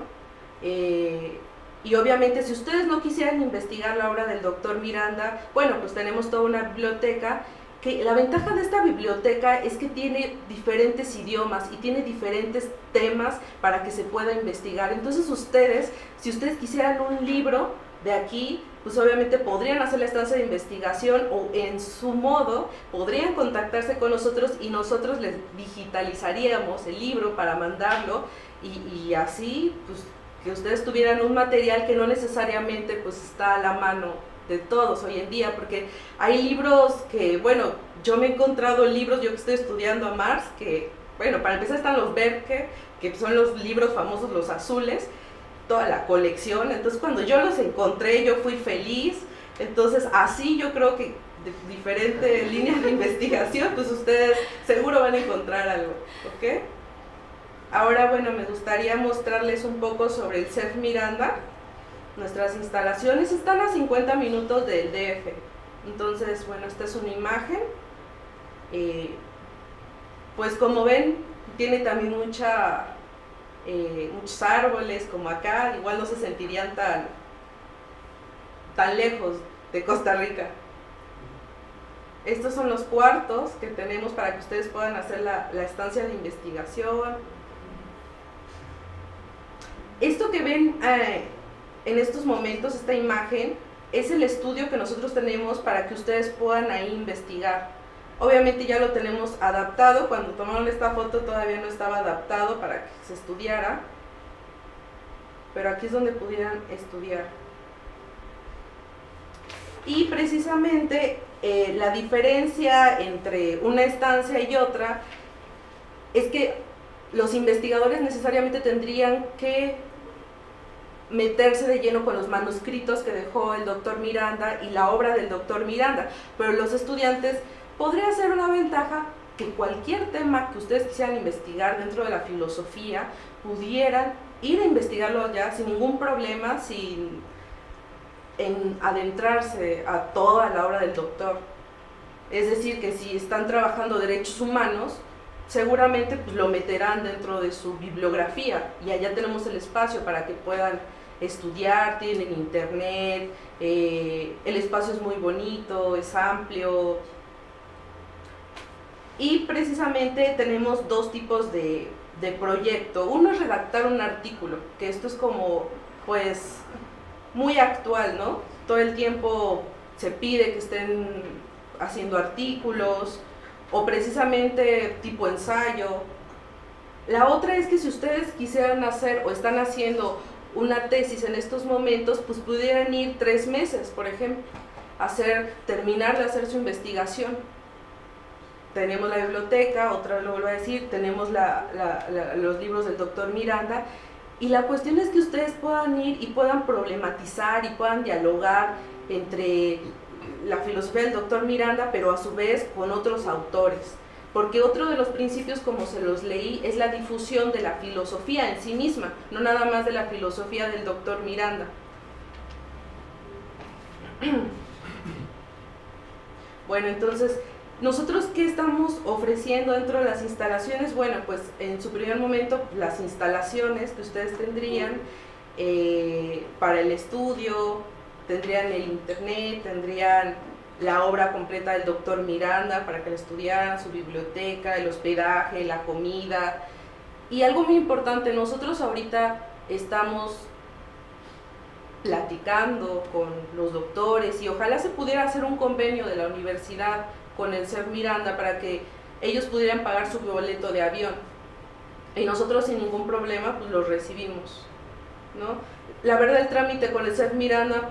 C: Y obviamente, si ustedes no quisieran investigar la obra del doctor Miranda, bueno, pues tenemos toda una biblioteca, que la ventaja de esta biblioteca es que tiene diferentes idiomas y tiene diferentes temas para que se pueda investigar. Entonces ustedes, si ustedes quisieran un libro de aquí, pues obviamente podrían hacer la estancia de investigación, o en su modo podrían contactarse con nosotros y nosotros les digitalizaríamos el libro para mandarlo, y así pues que ustedes tuvieran un material que no necesariamente pues está a la mano de todos hoy en día, porque hay libros que, bueno, yo me he encontrado libros, yo que estoy estudiando a Marx, que, bueno, para empezar están los Berke, que son los libros famosos, los azules, toda la colección. Entonces cuando yo los encontré, yo fui feliz. Entonces así yo creo que de diferentes líneas de investigación, pues ustedes seguro van a encontrar algo, ¿ok? Ahora, bueno, me gustaría mostrarles un poco sobre el CEF Miranda. Nuestras instalaciones están a 50 minutos del DF. Entonces, bueno, esta es una imagen. Pues como ven, tiene también muchos árboles como acá. Igual no se sentirían tan lejos de Costa Rica. Estos son los cuartos que tenemos para que ustedes puedan hacer la estancia de investigación. Esto que ven en estos momentos, esta imagen, es el estudio que nosotros tenemos para que ustedes puedan ahí investigar. Obviamente ya lo tenemos adaptado. Cuando tomaron esta foto todavía no estaba adaptado para que se estudiara, pero aquí es donde pudieran estudiar. Y precisamente la diferencia entre una estancia y otra es que los investigadores necesariamente tendrían que meterse de lleno con los manuscritos que dejó el doctor Miranda y la obra del doctor Miranda, pero los estudiantes podría ser una ventaja que cualquier tema que ustedes quisieran investigar dentro de la filosofía pudieran ir a investigarlo allá sin ningún problema, sin adentrarse a toda la obra del doctor. Es decir, que si están trabajando derechos humanos, seguramente pues lo meterán dentro de su bibliografía, y allá tenemos el espacio para que puedan estudiar, tienen internet, el espacio es muy bonito, es amplio, y precisamente tenemos dos tipos de proyecto. Uno es redactar un artículo, que esto es como pues muy actual, ¿no? Todo el tiempo se pide que estén haciendo artículos o precisamente tipo ensayo. La otra es que si ustedes quisieran hacer o están haciendo una tesis en estos momentos, pues pudieran ir 3 meses, por ejemplo, terminar de hacer su investigación. Tenemos la biblioteca, otra vez lo vuelvo a decir, tenemos los libros del doctor Miranda, y la cuestión es que ustedes puedan ir y puedan problematizar y puedan dialogar entre la filosofía del doctor Miranda, pero a su vez con otros autores. Porque otro de los principios, como se los leí, es la difusión de la filosofía en sí misma, no nada más de la filosofía del doctor Miranda. Bueno, entonces, ¿nosotros qué estamos ofreciendo dentro de las instalaciones? Bueno, pues en su primer momento, las instalaciones que ustedes tendrían para el estudio, tendrían el internet, tendrían la obra completa del doctor Miranda para que la estudiaran, su biblioteca, el hospedaje, la comida. Y algo muy importante, nosotros ahorita estamos platicando con los doctores y ojalá se pudiera hacer un convenio de la universidad con el CEF Miranda para que ellos pudieran pagar su boleto de avión y nosotros sin ningún problema pues los recibimos, ¿no? La verdad, el trámite con el CEF Miranda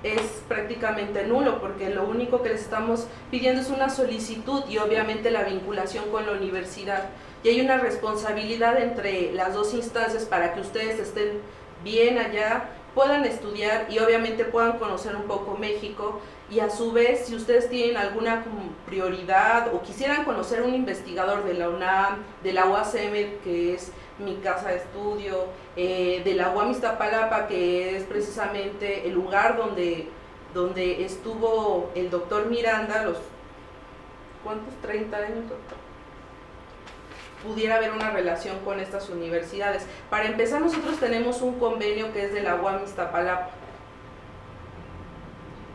C: es prácticamente nulo porque lo único que les estamos pidiendo es una solicitud y obviamente la vinculación con la universidad, y hay una responsabilidad entre las dos instancias para que ustedes estén bien allá, puedan estudiar y obviamente puedan conocer un poco México, y a su vez si ustedes tienen alguna prioridad o quisieran conocer un investigador de la UNAM, de la UACM, que es mi casa de estudio, de la UAM Iztapalapa, que es precisamente el lugar donde estuvo el doctor Miranda, ¿cuántos? 30 años, doctor. Pudiera haber una relación con estas universidades. Para empezar, nosotros tenemos un convenio que es de la UAM Iztapalapa.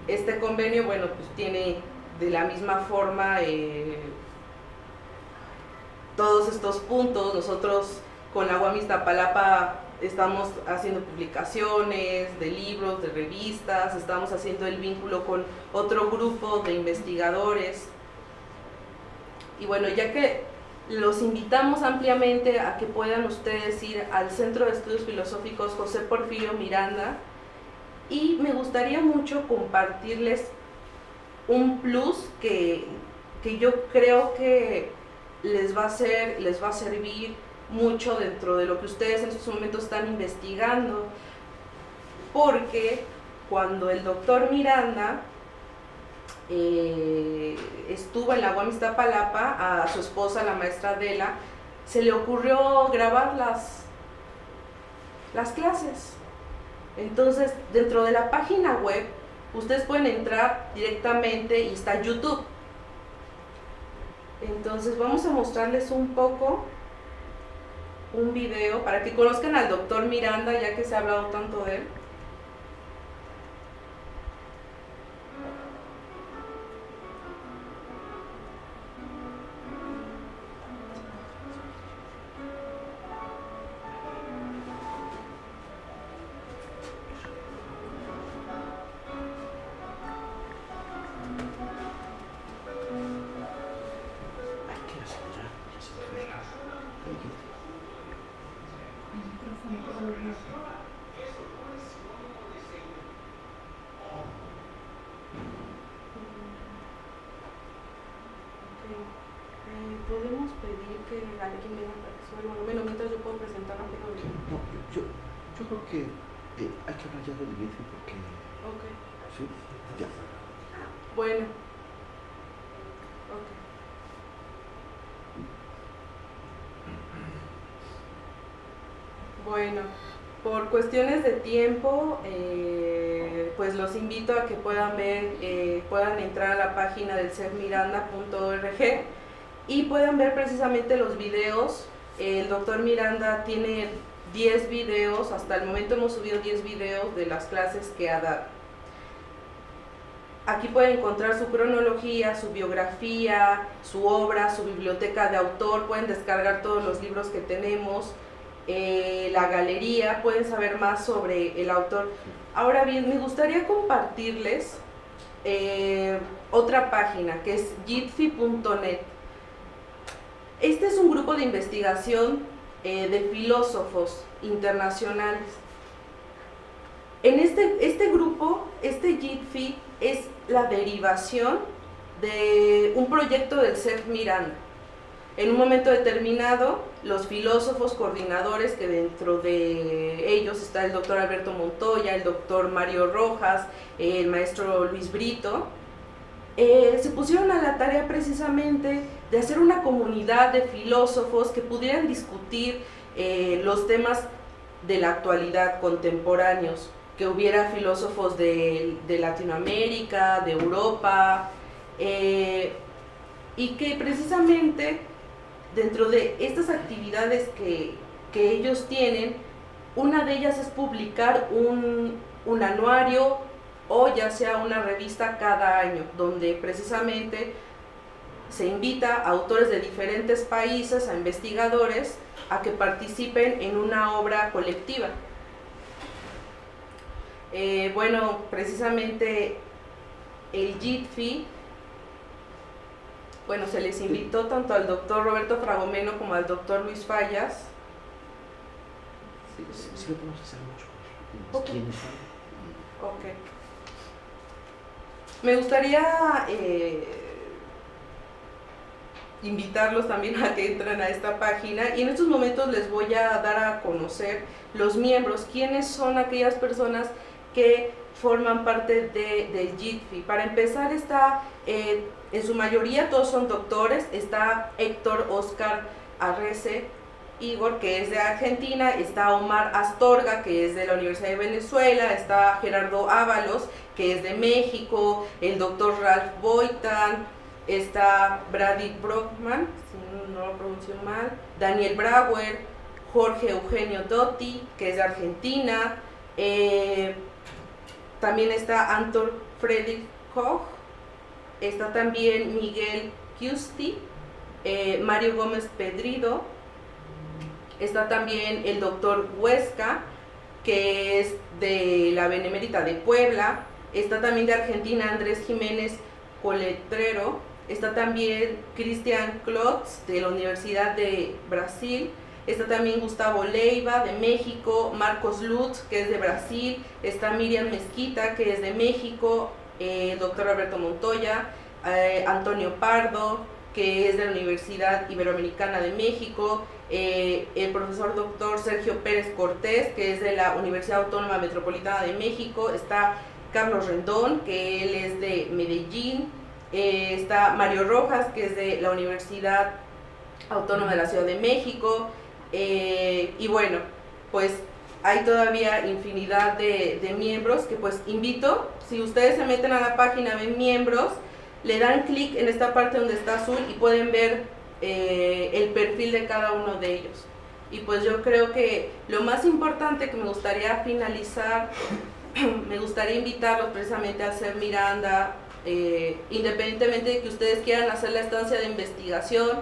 C: Este convenio, bueno, pues tiene de la misma forma todos estos puntos. Nosotros con la UAM Iztapalapa estamos haciendo publicaciones de libros, de revistas, estamos haciendo el vínculo con otro grupo de investigadores. Y bueno, ya que los invitamos ampliamente a que puedan ustedes ir al Centro de Estudios Filosóficos José Porfirio Miranda, y me gustaría mucho compartirles un plus que yo creo que les va a servir mucho dentro de lo que ustedes en estos momentos están investigando, porque cuando el doctor Miranda estuvo en la UAM Iztapalapa, a su esposa, la maestra Adela, se le ocurrió grabar las clases. Entonces, dentro de la página web, ustedes pueden entrar directamente y está YouTube. Entonces, vamos a mostrarles un poco un video para que conozcan al doctor Miranda, ya que se ha hablado tanto de él. Podemos pedir que alguien venga para que suba el monumento mientras yo puedo presentar rápidamente.
B: No, yo creo que hay que hablar ya del inicio porque...
C: Ok.
B: Sí, ya.
C: Bueno. Ok. Bueno, por cuestiones de tiempo, pues los invito a que puedan ver, puedan entrar a la página del cefmiranda.org y puedan ver precisamente los videos. El doctor Miranda tiene 10 videos, hasta el momento hemos subido 10 videos de las clases que ha dado. Aquí pueden encontrar su cronología, su biografía, su obra, su biblioteca de autor, pueden descargar todos los libros que tenemos, la galería, pueden saber más sobre el autor. Ahora bien, me gustaría compartirles otra página que es jitfi.net. Este es un grupo de investigación de filósofos internacionales. En este grupo, este JITFI es la derivación de un proyecto del CEF Miranda. En un momento determinado, los filósofos coordinadores, que dentro de ellos está el doctor Alberto Montoya, el doctor Mario Rojas, el maestro Luis Brito, se pusieron a la tarea precisamente de hacer una comunidad de filósofos que pudieran discutir los temas de la actualidad contemporáneos, que hubiera filósofos de Latinoamérica, de Europa, y que precisamente dentro de estas actividades que ellos tienen, una de ellas es publicar un anuario o ya sea una revista cada año, donde precisamente se invita a autores de diferentes países, a investigadores, a que participen en una obra colectiva. Bueno, precisamente el JITFI, bueno, se les invitó tanto al doctor Roberto Fragomeno como al doctor Luis Fallas.
B: Sí, lo podemos hacer mucho.
C: Ok.
B: ¿Quiénes son?
C: Ok. Me gustaría invitarlos también a que entren a esta página, y en estos momentos les voy a dar a conocer los miembros, quiénes son aquellas personas que forman parte del JITFI. Para empezar, está en su mayoría todos son doctores. Está Héctor Oscar Arrece Igor, que es de Argentina, está Omar Astorga, que es de la Universidad de Venezuela, está Gerardo Ábalos, que es de México, el doctor Ralph Boitan, está Brady Brockman, si no lo pronuncio mal, Daniel Brauer, Jorge Eugenio Dotti, que es de Argentina, también está Anton Friedrich Koch, está también Miguel Giusti, Mario Gómez Pedrido, está también el doctor Huesca, que es de la Benemérita de Puebla, está también de Argentina Andrés Jiménez Coletrero, está también Cristian Klotz de la Universidad de Brasil, está también Gustavo Leiva de México, Marcos Lutz, que es de Brasil, está Miriam Mezquita, que es de México, doctor Alberto Montoya, Antonio Pardo, que es de la Universidad Iberoamericana de México, el profesor doctor Sergio Pérez Cortés, que es de la Universidad Autónoma Metropolitana de México, está Carlos Rendón, que él es de Medellín, está Mario Rojas, que es de la Universidad Autónoma de la Ciudad de México, y bueno, pues hay todavía infinidad de miembros que pues invito, si ustedes se meten a la página, ven miembros, le dan clic en esta parte donde está azul y pueden ver el perfil de cada uno de ellos. Y pues yo creo que lo más importante que me gustaría finalizar, me gustaría invitarlos precisamente a CEF Miranda, independientemente de que ustedes quieran hacer la estancia de investigación,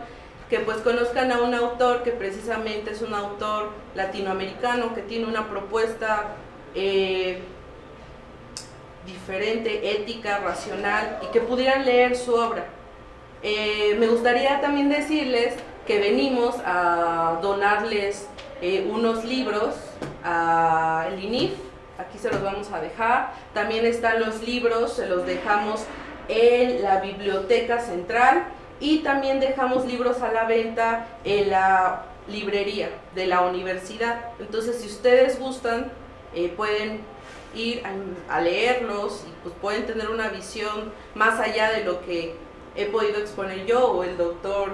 C: que pues conozcan a un autor que precisamente es un autor latinoamericano que tiene una propuesta diferente, ética, racional, y que pudieran leer su obra. Me gustaría también decirles que venimos a donarles unos libros al INIF, aquí se los vamos a dejar. También están los libros, se los dejamos en la Biblioteca Central, y también dejamos libros a la venta en la librería de la universidad. Entonces, si ustedes gustan, pueden ir a leerlos y pues pueden tener una visión más allá de lo que he podido exponer yo o el doctor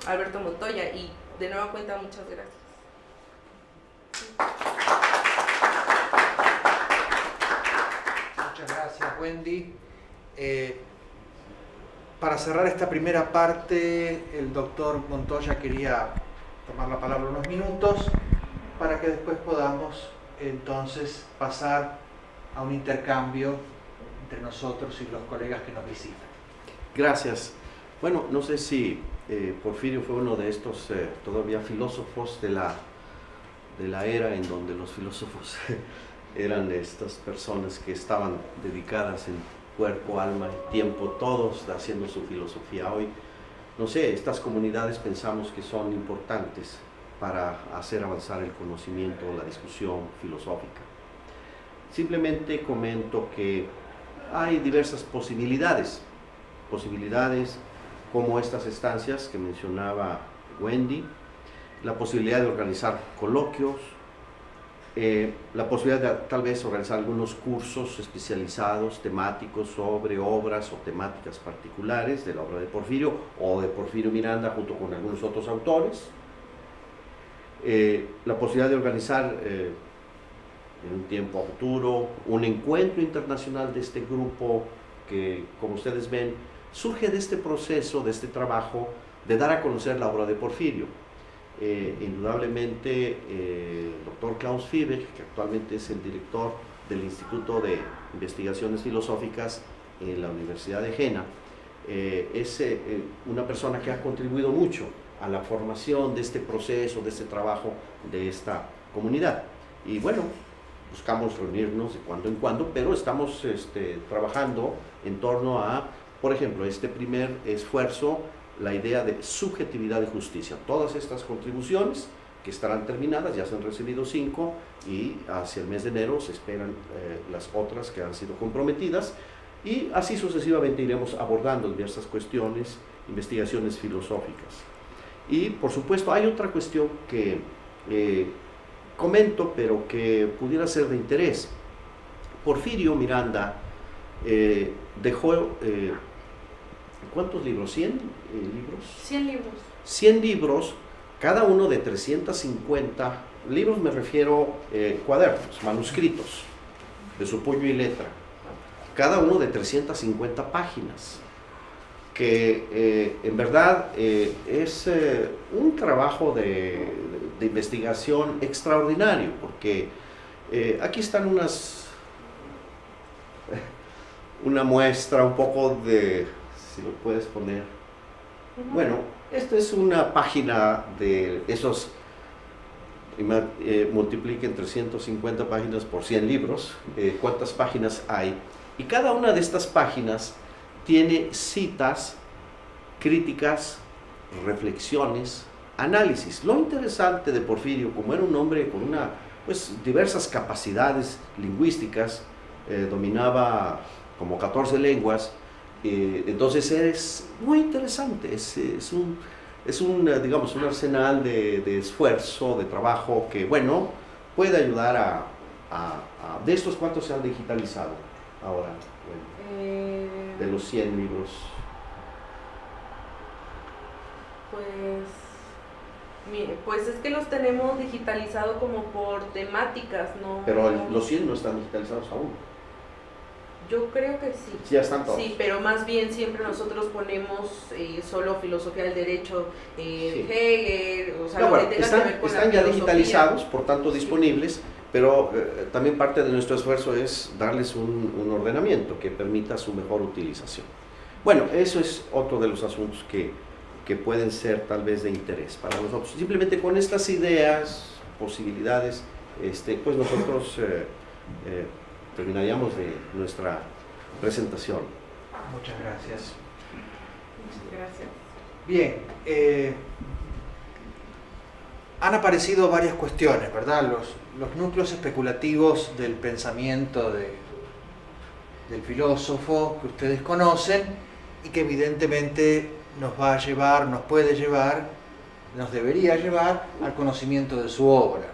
C: Alberto Montoya. Y de nueva cuenta, muchas gracias.
A: Muchas gracias, Wendy. Para cerrar esta primera parte, el doctor Montoya quería tomar la palabra unos minutos para que después podamos entonces pasar a un intercambio entre nosotros y los colegas que nos visitan.
B: Gracias. Bueno, no sé si Porfirio fue uno de estos todavía filósofos de la era en donde los filósofos eran estas personas que estaban dedicadas cuerpo, alma y tiempo, todos haciendo su filosofía hoy. No sé, estas comunidades pensamos que son importantes para hacer avanzar el conocimiento, la discusión filosófica. Simplemente comento que hay diversas posibilidades como estas estancias que mencionaba Wendy, la posibilidad de organizar coloquios, la posibilidad de tal vez organizar algunos cursos especializados, temáticos sobre obras o temáticas particulares de la obra de Porfirio o de Porfirio Miranda junto con algunos otros autores, la posibilidad de organizar en un tiempo futuro un encuentro internacional de este grupo que, como ustedes ven, surge de este proceso, de este trabajo de dar a conocer la obra de Porfirio. Indudablemente el doctor Klaus Fieber, que actualmente es el director del Instituto de Investigaciones Filosóficas en la Universidad de Jena, es una persona que ha contribuido mucho a la formación de este proceso, de este trabajo, de esta comunidad. Y bueno, buscamos reunirnos de cuando en cuando, pero estamos trabajando en torno a, por ejemplo, este primer esfuerzo, la idea de subjetividad de justicia. Todas estas contribuciones que estarán terminadas, ya se han recibido 5 y hacia el mes de enero se esperan las otras que han sido comprometidas y así sucesivamente iremos abordando diversas cuestiones, investigaciones filosóficas. Y por supuesto hay otra cuestión que comento pero que pudiera ser de interés. Porfirio Miranda dejó ¿cuántos libros? ¿100 libros?
C: 100 libros.
B: 100 libros, cada uno de 350 libros, me refiero cuadernos, manuscritos, de su puño y letra, cada uno de 350 páginas, que en verdad es un trabajo de investigación extraordinario, porque aquí están una muestra un poco de, si lo puedes poner, bueno, esta es una página de esos, multipliquen 350 páginas por 100 libros, cuántas páginas hay, y cada una de estas páginas tiene citas, críticas, reflexiones, análisis. Lo interesante de Porfirio, como era un hombre con diversas capacidades lingüísticas, dominaba como 14 lenguas, entonces es muy interesante, es un digamos, un arsenal de esfuerzo, de trabajo que, bueno, puede ayudar de estos, ¿cuántos se han digitalizado ahora? Bueno, de los 100 libros.
C: Pues es que los tenemos digitalizados como por temáticas, ¿no?
B: Pero los 100 no están digitalizados aún.
C: Yo creo que sí.
B: Ya están todos.
C: Sí, pero más bien siempre nosotros ponemos solo filosofía del derecho,
B: sí.
C: Hegel, o sea,
B: no,
C: lo
B: bueno,
C: que tenga que ver con
B: están
C: la
B: ya
C: filosofía.
B: digitalizados, por tanto disponibles, pero también parte de nuestro esfuerzo es darles un ordenamiento que permita su mejor utilización. Bueno, eso es otro de los asuntos que pueden ser tal vez de interés para nosotros. Simplemente con estas ideas, posibilidades, pues nosotros terminaríamos de nuestra presentación.
A: Muchas gracias.
C: Muchas gracias.
A: Bien, han aparecido varias cuestiones, ¿verdad? Los núcleos especulativos del pensamiento del filósofo que ustedes conocen y que evidentemente nos va a llevar, nos puede llevar, nos debería llevar al conocimiento de su obra.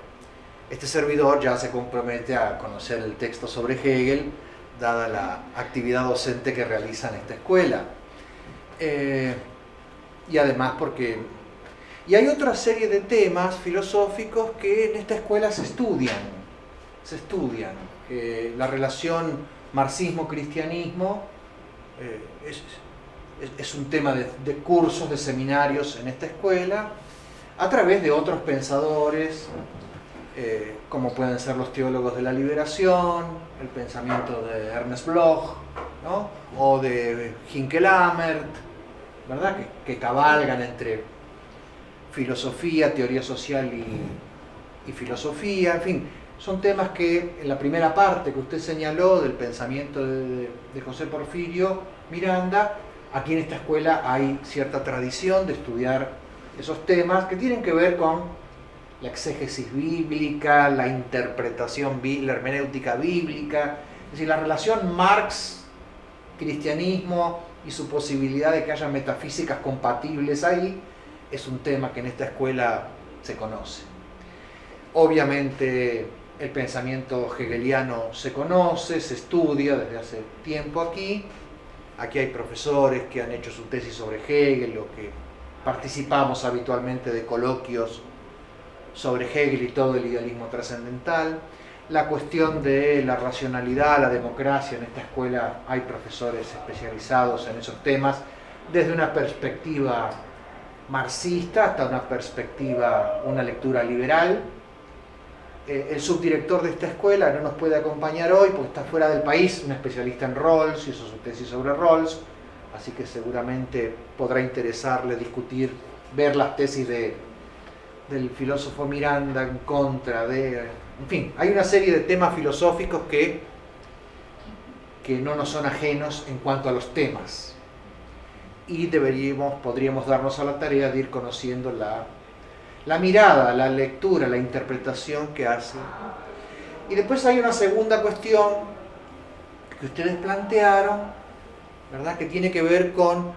A: Este servidor ya se compromete a conocer el texto sobre Hegel, dada la actividad docente que realiza en esta escuela. Y además porque... Y hay otra serie de temas filosóficos que en esta escuela se estudian. La relación marxismo-cristianismo es un tema de cursos, de seminarios en esta escuela, a través de otros pensadores, como pueden ser los teólogos de la liberación, el pensamiento de Ernst Bloch, ¿no? O de Hinkelhammer, ¿verdad? Que cabalgan entre filosofía, teoría social y filosofía, en fin, son temas que en la primera parte que usted señaló del pensamiento de José Porfirio Miranda, aquí en esta escuela hay cierta tradición de estudiar esos temas que tienen que ver con la exégesis bíblica, la interpretación, la hermenéutica bíblica, es decir, la relación Marx-cristianismo y su posibilidad de que haya metafísicas compatibles ahí, es un tema que en esta escuela se conoce. Obviamente el pensamiento hegeliano se conoce, se estudia desde hace tiempo aquí. Aquí hay profesores que han hecho su tesis sobre Hegel o que participamos habitualmente de coloquios sobre Hegel y todo el idealismo trascendental. La cuestión de la racionalidad, la democracia, en esta escuela hay profesores especializados en esos temas, desde una perspectiva marxista hasta una perspectiva, una lectura liberal. El subdirector de esta escuela no nos puede acompañar hoy porque está fuera del país, un especialista en Rawls, hizo su tesis sobre Rawls, así que seguramente podrá interesarle discutir, ver las tesis del filósofo Miranda en contra de... En fin, hay una serie de temas filosóficos que no nos son ajenos en cuanto a los temas. Y podríamos darnos a la tarea de ir conociendo la mirada, la lectura, la interpretación que hace. Y después hay una segunda cuestión que ustedes plantearon, ¿verdad?, que tiene que ver con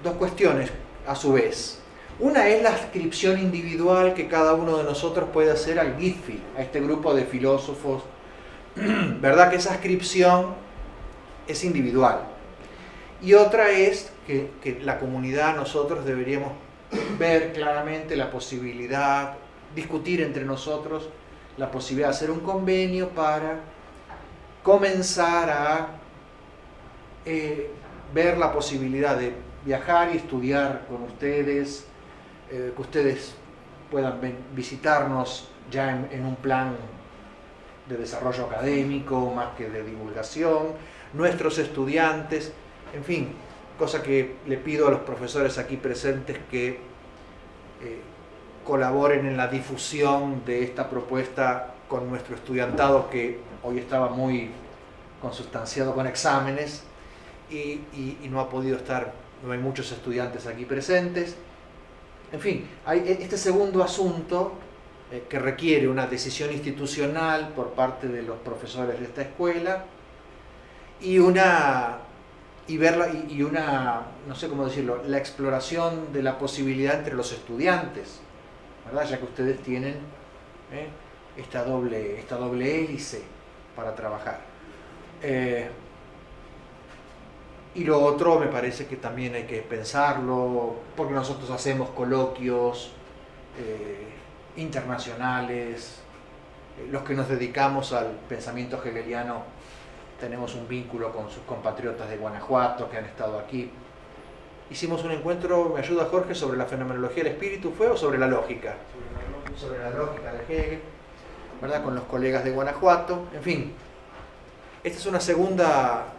A: dos cuestiones a su vez. Una es la adscripción individual que cada uno de nosotros puede hacer al GIFI, a este grupo de filósofos, ¿verdad?, que esa adscripción es individual. Y otra es que la comunidad, nosotros deberíamos ver claramente la posibilidad, discutir entre nosotros la posibilidad de hacer un convenio para comenzar a ver la posibilidad de viajar y estudiar con ustedes, que ustedes puedan visitarnos ya en un plan de desarrollo académico más que de divulgación, nuestros estudiantes, en fin, cosa que le pido a los profesores aquí presentes que colaboren en la difusión de esta propuesta con nuestro estudiantado, que hoy estaba muy consustanciado con exámenes y no ha podido estar, no hay muchos estudiantes aquí presentes. En fin, hay este segundo asunto que requiere una decisión institucional por parte de los profesores de esta escuela y una, no sé cómo decirlo, la exploración de la posibilidad entre los estudiantes, ¿verdad?, ya que ustedes tienen esta doble hélice para trabajar. Y lo otro me parece que también hay que pensarlo, porque nosotros hacemos coloquios internacionales, los que nos dedicamos al pensamiento hegeliano tenemos un vínculo con sus compatriotas de Guanajuato que han estado aquí. Hicimos un encuentro, me ayuda Jorge, sobre la fenomenología del espíritu, ¿fue o sobre la lógica? Sobre la lógica de Hegel, ¿verdad?, con los colegas de Guanajuato. En fin, esta es una segunda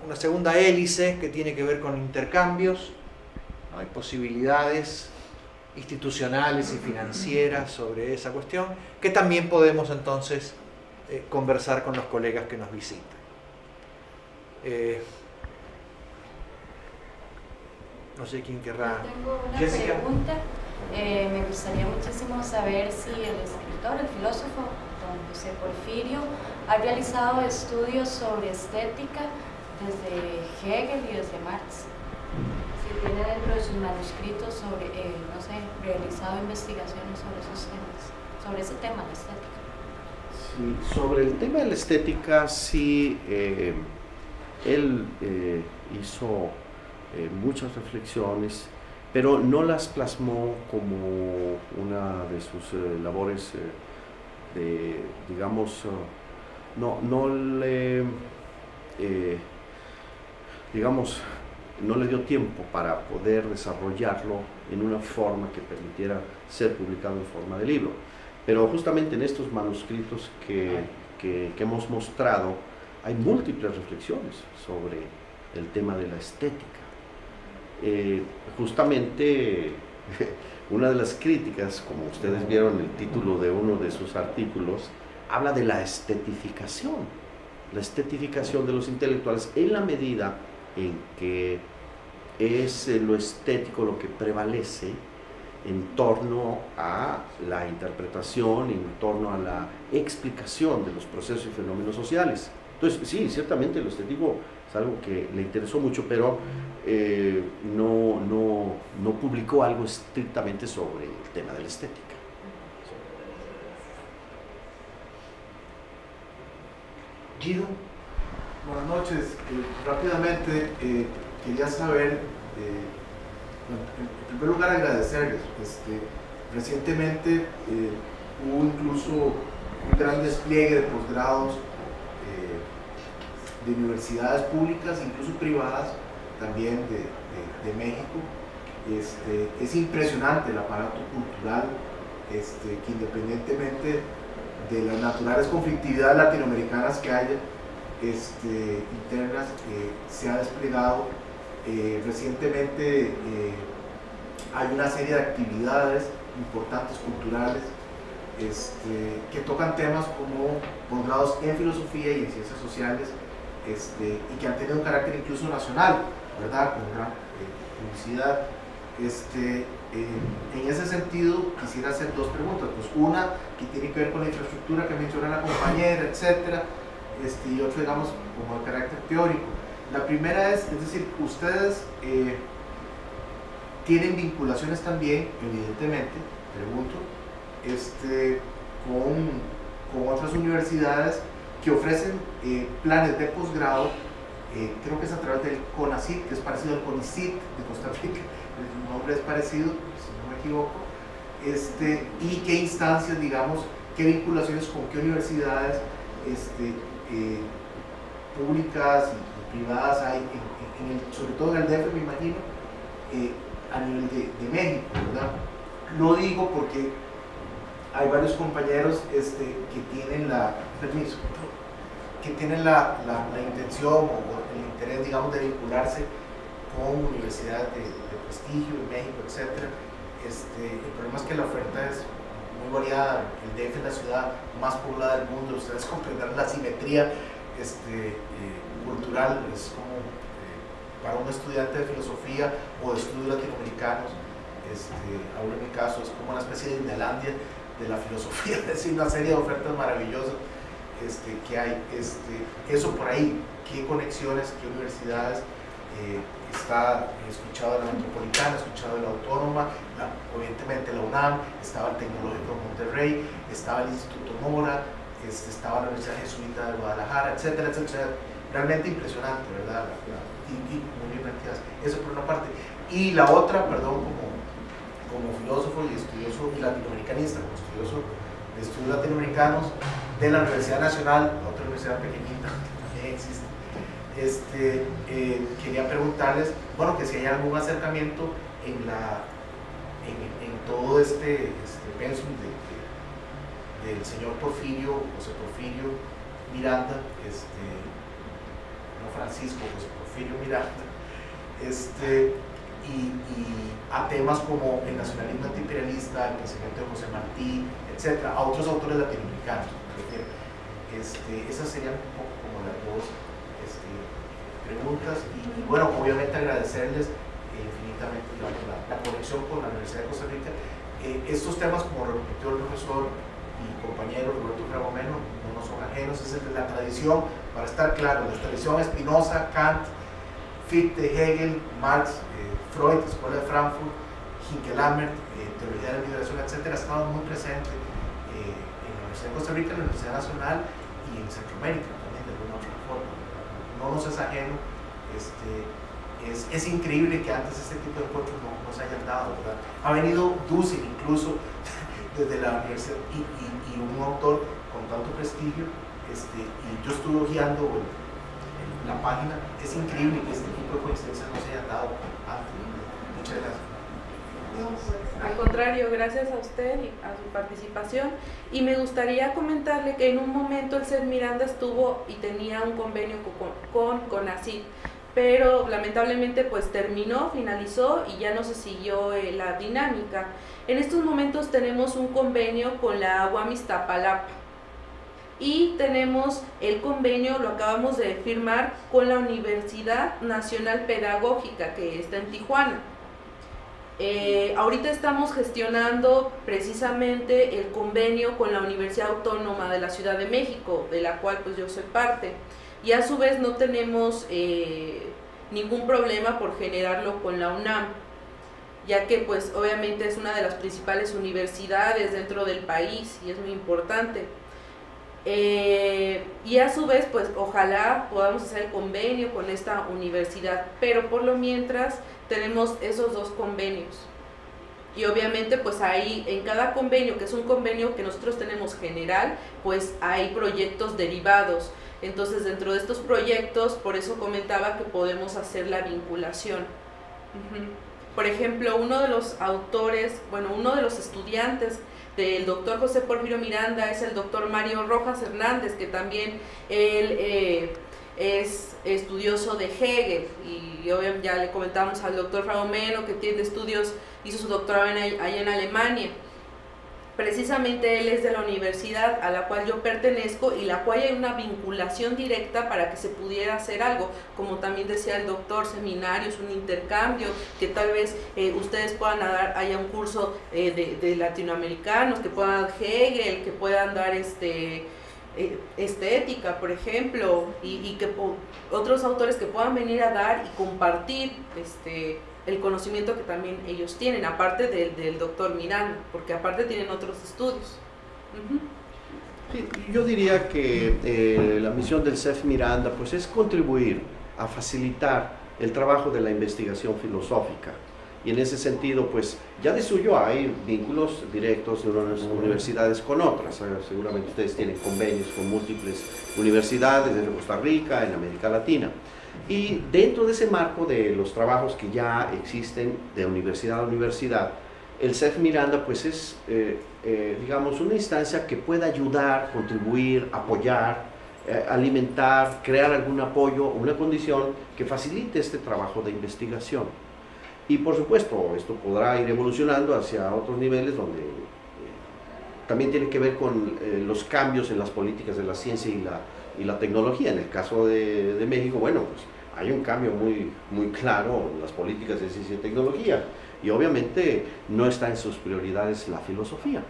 A: hélice que tiene que ver con intercambios, ¿no? Hay posibilidades institucionales y financieras sobre esa cuestión, que también podemos entonces conversar con los colegas que nos visitan. No sé quién querrá.
D: Tengo una
A: Jessica.
D: pregunta. Me gustaría muchísimo saber si el escritor, el filósofo don José Porfirio, ha realizado estudios sobre estética desde Hegel y desde Marx. Si tiene dentro de sus manuscritos sobre, no sé, realizado investigaciones sobre esos temas, sobre ese tema, la estética.
B: Sí, sobre el tema de la estética, sí, él hizo muchas reflexiones, pero no las plasmó como una de sus labores digamos, no le dio tiempo para poder desarrollarlo en una forma que permitiera ser publicado en forma de libro. Pero justamente en estos manuscritos que hemos mostrado hay múltiples reflexiones sobre el tema de la estética. Justamente una de las críticas, como ustedes vieron en el título de uno de sus artículos, habla de la estetificación de los intelectuales en la medida en que es lo estético lo que prevalece en torno a la interpretación, en torno a la explicación de los procesos y fenómenos sociales. Entonces, sí, ciertamente lo estético es algo que le interesó mucho, pero no publicó algo estrictamente sobre el tema de la estética.
A: Guido.
E: Buenas noches. Rápidamente, quería saber, bueno, en primer lugar agradecerles. Recientemente hubo incluso un gran despliegue de posgrados de universidades públicas, incluso privadas, también de México. Es impresionante el aparato cultural que independientemente de las naturales conflictividades latinoamericanas que haya internas, se ha desplegado. Recientemente hay una serie de actividades importantes culturales que tocan temas como posgrados en filosofía y en ciencias sociales, y que han tenido un carácter incluso nacional, ¿verdad? Con gran publicidad. En ese sentido quisiera hacer dos preguntas, pues una que tiene que ver con la infraestructura que menciona la compañera, etcétera, y otro, digamos, como de carácter teórico. La primera es decir, ustedes tienen vinculaciones también, evidentemente, pregunto, con otras universidades que ofrecen planes de posgrado, creo que es a través del CONACYT, que es parecido al CONICYT de Costa Rica, el nombre es parecido, si no me equivoco, y qué instancias, digamos, qué vinculaciones con qué universidades públicas y privadas hay, sobre todo en el DF, me imagino, a nivel de México, ¿verdad? Lo digo porque hay varios compañeros que tienen la intención o el interés, digamos, de vincularse con universidades de prestigio en México, etc. El problema es que la oferta es muy variada. El DF es la ciudad más poblada del mundo. Ustedes comprenderán la simetría cultural. Es como para un estudiante de filosofía o de estudios latinoamericanos, ahora en mi caso es como una especie de Indelandia de la filosofía, es decir, una serie de ofertas maravillosas que hay. Eso por ahí, qué conexiones, qué universidades. He escuchado de la Metropolitana, he escuchado de la Autónoma, evidentemente la UNAM, estaba el Tecnológico de Monterrey, estaba el Instituto Mora, estaba la Universidad Jesuita de Guadalajara, etcétera, etcétera. Realmente impresionante, ¿verdad? Y muy bien planteadas. Eso por una parte. Y la otra, perdón, como filósofo y estudioso y latinoamericanista, como estudioso de estudios latinoamericanos de la Universidad Nacional, otra universidad pequeñita que también existe. Quería preguntarles, bueno, que si hay algún acercamiento en todo pensum del señor Porfirio, José Porfirio Miranda, no Francisco, José Porfirio Miranda, y a temas como el nacionalismo antiimperialista, el pensamiento de José Martí, etcétera, a otros autores latinoamericanos. Esas serían un poco como las dos preguntas, y bueno, obviamente agradecerles infinitamente, digamos, la conexión con la Universidad de Costa Rica. Estos temas, como repitió el profesor y compañero Roberto Fragomeno, no nos son ajenos, es el de la tradición, para estar claro, la tradición Spinoza, Kant, Fichte, Hegel, Marx, Freud, Escuela de Frankfurt, Hinkelhammer, Teología de la Liberación, etcétera, ha estado muy presente en la Universidad de Costa Rica, en la Universidad Nacional y en Centroamérica también, de alguna otra forma. No nos es ajeno. Es increíble que antes este tipo de encuentros no se hayan dado, ¿verdad? Ha venido Dussel incluso desde la universidad y un autor con tanto prestigio, y yo estuve hojeando la página. Es increíble que este tipo de coincidencias no se hayan dado antes. Muchas gracias.
C: Al contrario, gracias a usted y a su participación, y me gustaría comentarle que en un momento el CED Miranda estuvo y tenía un convenio con CONACYT, pero lamentablemente pues finalizó y ya no se siguió la dinámica. En estos momentos tenemos un convenio con la UAM Iztapalapa. Y tenemos el convenio, lo acabamos de firmar con la Universidad Nacional Pedagógica, que está en Tijuana. Ahorita estamos gestionando precisamente el convenio con la Universidad Autónoma de la Ciudad de México, de la cual pues yo soy parte, y a su vez no tenemos ningún problema por generarlo con la UNAM, ya que pues obviamente es una de las principales universidades dentro del país y es muy importante. Y a su vez pues ojalá podamos hacer el convenio con esta universidad, pero por lo mientras tenemos esos dos convenios. Y obviamente pues ahí en cada convenio, que es un convenio que nosotros tenemos general, pues hay proyectos derivados. Entonces dentro de estos proyectos, por eso comentaba que podemos hacer la vinculación. Por ejemplo, uno de los autores, bueno, uno de los estudiantes del doctor José Porfirio Miranda es el doctor Mario Rojas Hernández, que también él es estudioso de Hegel, y obviamente ya le comentamos al doctor Fragomeno que tiene estudios, hizo su doctorado allá en Alemania. Precisamente él es de la universidad a la cual yo pertenezco y la cual hay una vinculación directa para que se pudiera hacer algo, como también decía el doctor, seminarios, un intercambio, que tal vez ustedes puedan dar, haya un curso de latinoamericanos, que puedan dar Hegel, que puedan dar estética, por ejemplo, y que otros autores que puedan venir a dar y compartir el conocimiento que también ellos tienen, aparte del doctor Miranda, porque aparte tienen otros estudios.
B: Sí, yo diría que la misión del CEF Miranda pues, es contribuir a facilitar el trabajo de la investigación filosófica. Y en ese sentido, pues ya de suyo hay vínculos directos de unas universidades con otras. Seguramente ustedes tienen convenios con múltiples universidades desde Costa Rica, en América Latina. Y dentro de ese marco de los trabajos que ya existen de universidad a universidad, el CEF Miranda pues es, digamos, una instancia que pueda ayudar, contribuir, apoyar, alimentar, crear algún apoyo, una condición que facilite este trabajo de investigación. Y por supuesto, esto podrá ir evolucionando hacia otros niveles donde también tiene que ver con los cambios en las políticas de la ciencia y la tecnología. En el caso de México, bueno, pues hay un cambio muy claro en las políticas de ciencia y tecnología, y obviamente no está en sus prioridades la filosofía.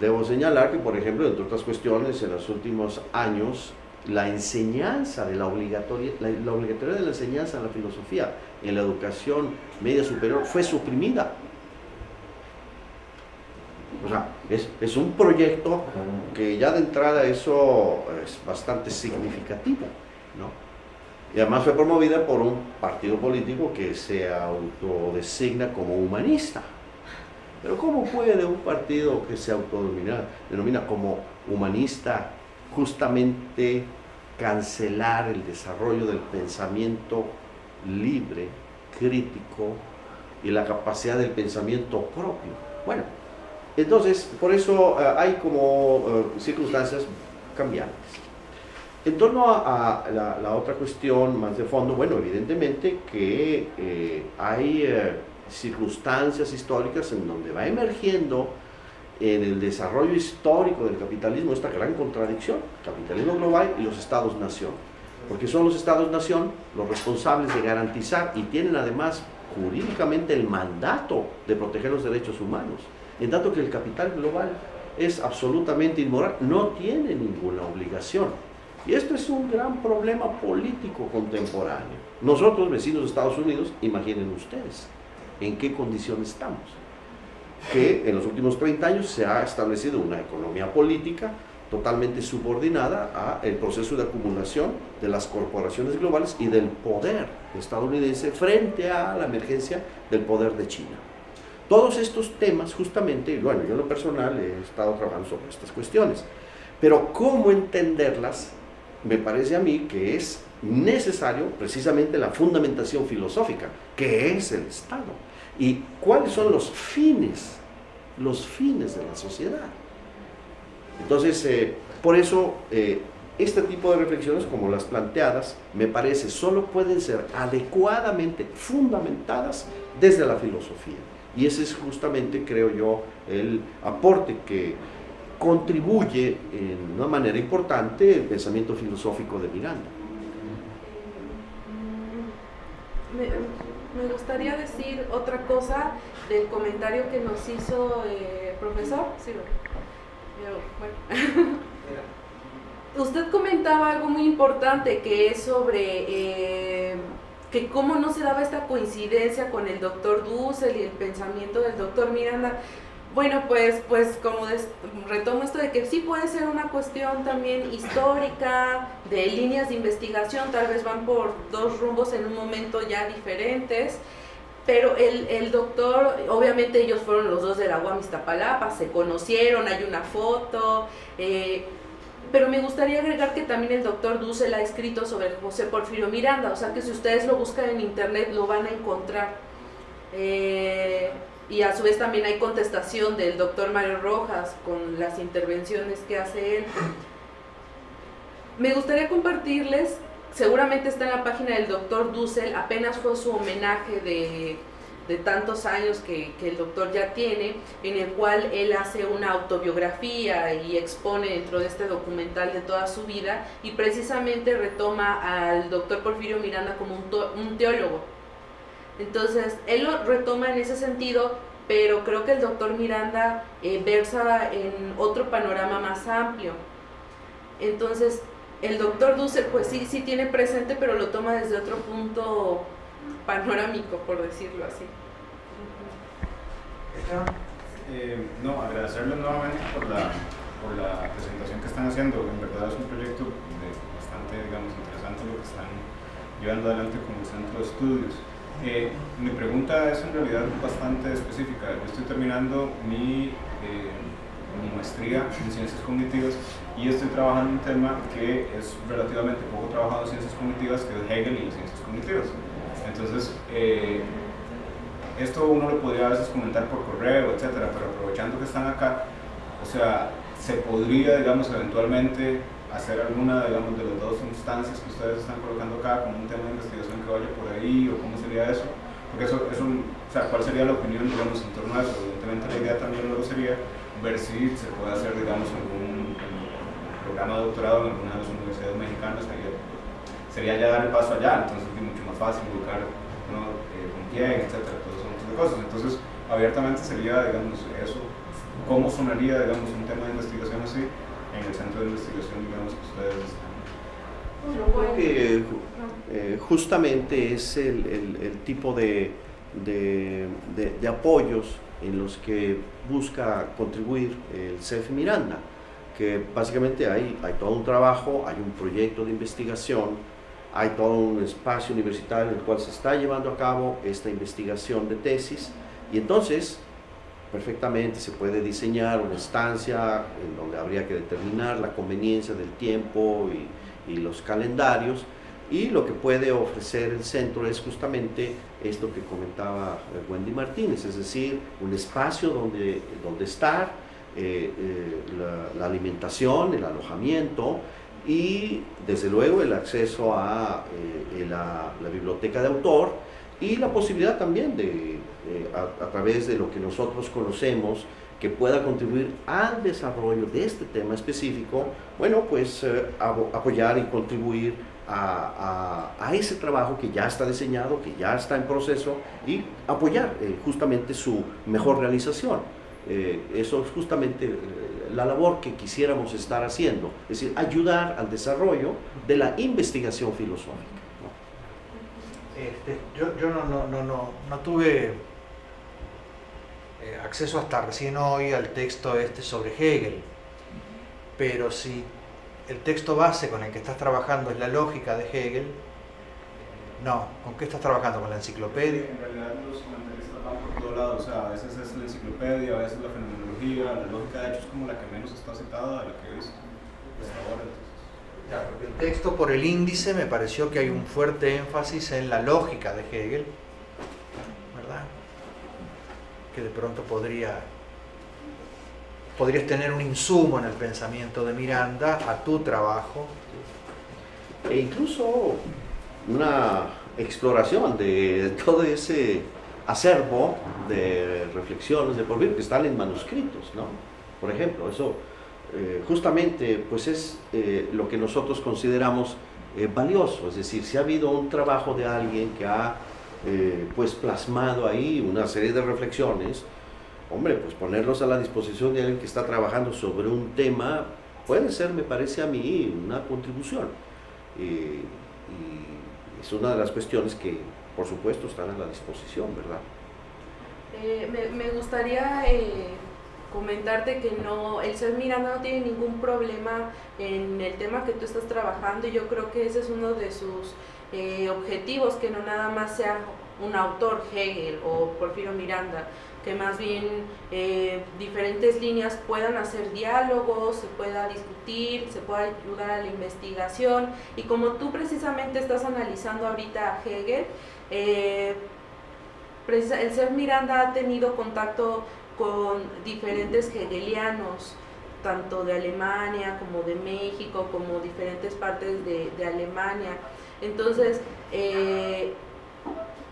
B: Debo señalar que, por ejemplo, entre otras cuestiones, en los últimos años, la enseñanza de la obligatoriedad de la enseñanza de la filosofía en la educación media superior fue suprimida. O sea, es un proyecto que ya de entrada eso es bastante significativo, ¿no? Y además fue promovida por un partido político que se autodesigna como humanista. Pero ¿cómo puede un partido que se autodenomina como humanista justamente cancelar el desarrollo del pensamiento libre, crítico y la capacidad del pensamiento propio? Bueno, entonces por eso hay como circunstancias cambiantes. En torno a la otra cuestión más de fondo, bueno, evidentemente que hay circunstancias históricas en donde va emergiendo en el desarrollo histórico del capitalismo esta gran contradicción, capitalismo global y los estados-nación, porque son los estados-nación los responsables de garantizar y tienen además jurídicamente el mandato de proteger los derechos humanos, en tanto que el capital global es absolutamente inmoral, no tiene ninguna obligación. Y esto es un gran problema político contemporáneo. Nosotros, vecinos de Estados Unidos, imaginen ustedes en qué condiciones estamos. Que en los últimos 30 años se ha establecido una economía política totalmente subordinada al proceso de acumulación de las corporaciones globales y del poder estadounidense frente a la emergencia del poder de China. Todos estos temas, justamente, bueno, yo en lo personal he estado trabajando sobre estas cuestiones, pero ¿cómo entenderlas? Me parece a mí que es necesario precisamente la fundamentación filosófica, que es el Estado, y cuáles son los fines de la sociedad. Entonces, por eso, este tipo de reflexiones como las planteadas, me parece, solo pueden ser adecuadamente fundamentadas desde la filosofía. Y ese es justamente, creo yo, el aporte que contribuye en una manera importante el pensamiento filosófico de Miranda.
C: Me gustaría decir otra cosa del comentario que nos hizo el profesor. Sí, bueno. Usted comentaba algo muy importante, que es sobre que cómo no se daba esta coincidencia con el doctor Dussel y el pensamiento del doctor Miranda. Bueno, pues como retomo esto de que sí puede ser una cuestión también histórica, de líneas de investigación, tal vez van por dos rumbos en un momento ya diferentes, pero el doctor, obviamente ellos fueron los dos de la UAM Iztapalapa, se conocieron, hay una foto, pero me gustaría agregar que también el doctor Dussel ha escrito sobre José Porfirio Miranda, o sea que si ustedes lo buscan en internet lo van a encontrar. Y a su vez también hay contestación del doctor Mario Rojas con las intervenciones que hace él. Me gustaría compartirles, seguramente está en la página del doctor Dussel, apenas fue su homenaje de tantos años que el doctor ya tiene, en el cual él hace una autobiografía y expone dentro de este documental de toda su vida, y precisamente retoma al doctor Porfirio Miranda como un teólogo. Entonces, él lo retoma en ese sentido, pero creo que el doctor Miranda versa en otro panorama más amplio. Entonces, el doctor Dussel, pues sí tiene presente, pero lo toma desde otro punto panorámico, por decirlo así.
F: No, agradecerles nuevamente por la presentación que están haciendo. En verdad es un proyecto bastante, digamos, interesante lo que están llevando adelante como centro de estudios. Mi pregunta es en realidad bastante específica. Yo estoy terminando mi maestría en ciencias cognitivas y estoy trabajando en un tema que es relativamente poco trabajado en ciencias cognitivas, que es Hegel y las ciencias cognitivas. Entonces, esto uno lo podría a veces comentar por correo, etcétera, pero aprovechando que están acá, o sea, se podría, digamos, eventualmente hacer alguna, digamos, de las dos instancias que ustedes están colocando acá, como un tema de investigación que vaya por ahí, o cómo sería eso, porque eso es o sea, ¿cuál sería la opinión, digamos, en torno a eso? Evidentemente la idea también luego sería ver si se puede hacer, digamos, algún programa de doctorado en alguna de las universidades mexicanas, ahí sería ya dar el paso allá, entonces es mucho más fácil buscar, ¿no? Con quién, etcétera, todo ese montón de cosas. Entonces, abiertamente sería, digamos, eso, cómo sonaría, digamos, un tema de investigación así en el centro de investigación, digamos, que ustedes están.
B: Yo creo que justamente es el tipo de apoyos en los que busca contribuir el CEF Miranda, que básicamente hay todo un trabajo, hay un proyecto de investigación, hay todo un espacio universitario en el cual se está llevando a cabo esta investigación de tesis, y entonces perfectamente se puede diseñar una estancia en donde habría que determinar la conveniencia del tiempo y los calendarios, y lo que puede ofrecer el centro es justamente esto que comentaba Wendy Martínez, es decir, un espacio donde estar, la alimentación, el alojamiento y desde luego el acceso a la biblioteca de autor, y la posibilidad también de, a través de lo que nosotros conocemos, que pueda contribuir al desarrollo de este tema específico, bueno, pues apoyar y contribuir a ese trabajo que ya está diseñado, que ya está en proceso, y apoyar justamente su mejor realización. Eso es justamente la labor que quisiéramos estar haciendo, es decir, ayudar al desarrollo de la investigación filosófica.
A: Yo no tuve acceso hasta recién hoy al texto sobre Hegel, pero si el texto base con el que estás trabajando es la lógica de Hegel, no, ¿con qué estás trabajando? ¿Con la enciclopedia?
F: En realidad los comentaristas van por todos lados, o sea, a veces es la enciclopedia, a veces la fenomenología, la lógica de hecho es como la que menos está citada de la que he visto hasta ahora.
A: Ya, porque el texto por el índice me pareció que hay un fuerte énfasis en la lógica de Hegel, ¿verdad? Que de pronto podrías tener un insumo en el pensamiento de Miranda a tu trabajo.
B: E incluso una exploración de todo ese acervo de reflexiones de Porfirio que están en manuscritos, ¿no? Por ejemplo, eso justamente pues es lo que nosotros consideramos valioso, es decir, si ha habido un trabajo de alguien que ha pues plasmado ahí una serie de reflexiones, hombre, pues ponerlos a la disposición de alguien que está trabajando sobre un tema puede ser, me parece a mí, una contribución. Y es una de las cuestiones que, por supuesto, están a la disposición, ¿verdad?
C: Me gustaría comentarte que no, el CES Miranda no tiene ningún problema en el tema que tú estás trabajando, y yo creo que ese es uno de sus objetivos, que no nada más sea un autor, Hegel o Porfirio Miranda, que más bien diferentes líneas puedan hacer diálogos, se pueda discutir, se pueda ayudar a la investigación. Y como tú precisamente estás analizando ahorita a Hegel, el CES Miranda ha tenido contacto con diferentes hegelianos, tanto de Alemania como de México, como diferentes partes de Alemania. Entonces,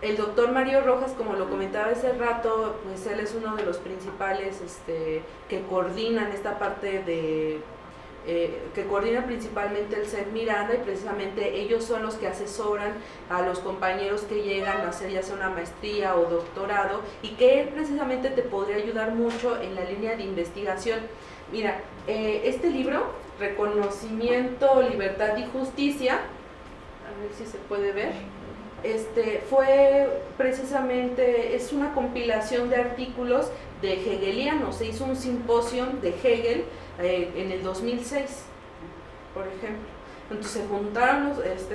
C: el doctor Mario Rojas, como lo comentaba hace rato, pues él es uno de los principales que coordinan esta parte de... que coordina principalmente el CES Miranda, y precisamente ellos son los que asesoran a los compañeros que llegan a hacer ya sea una maestría o doctorado, y que él precisamente te podría ayudar mucho en la línea de investigación. Mira, este libro, Reconocimiento, Libertad y Justicia, a ver si se puede ver, fue precisamente, es una compilación de artículos de hegelianos. Se hizo un simposio de Hegel en el 2006, por ejemplo. Entonces se juntaron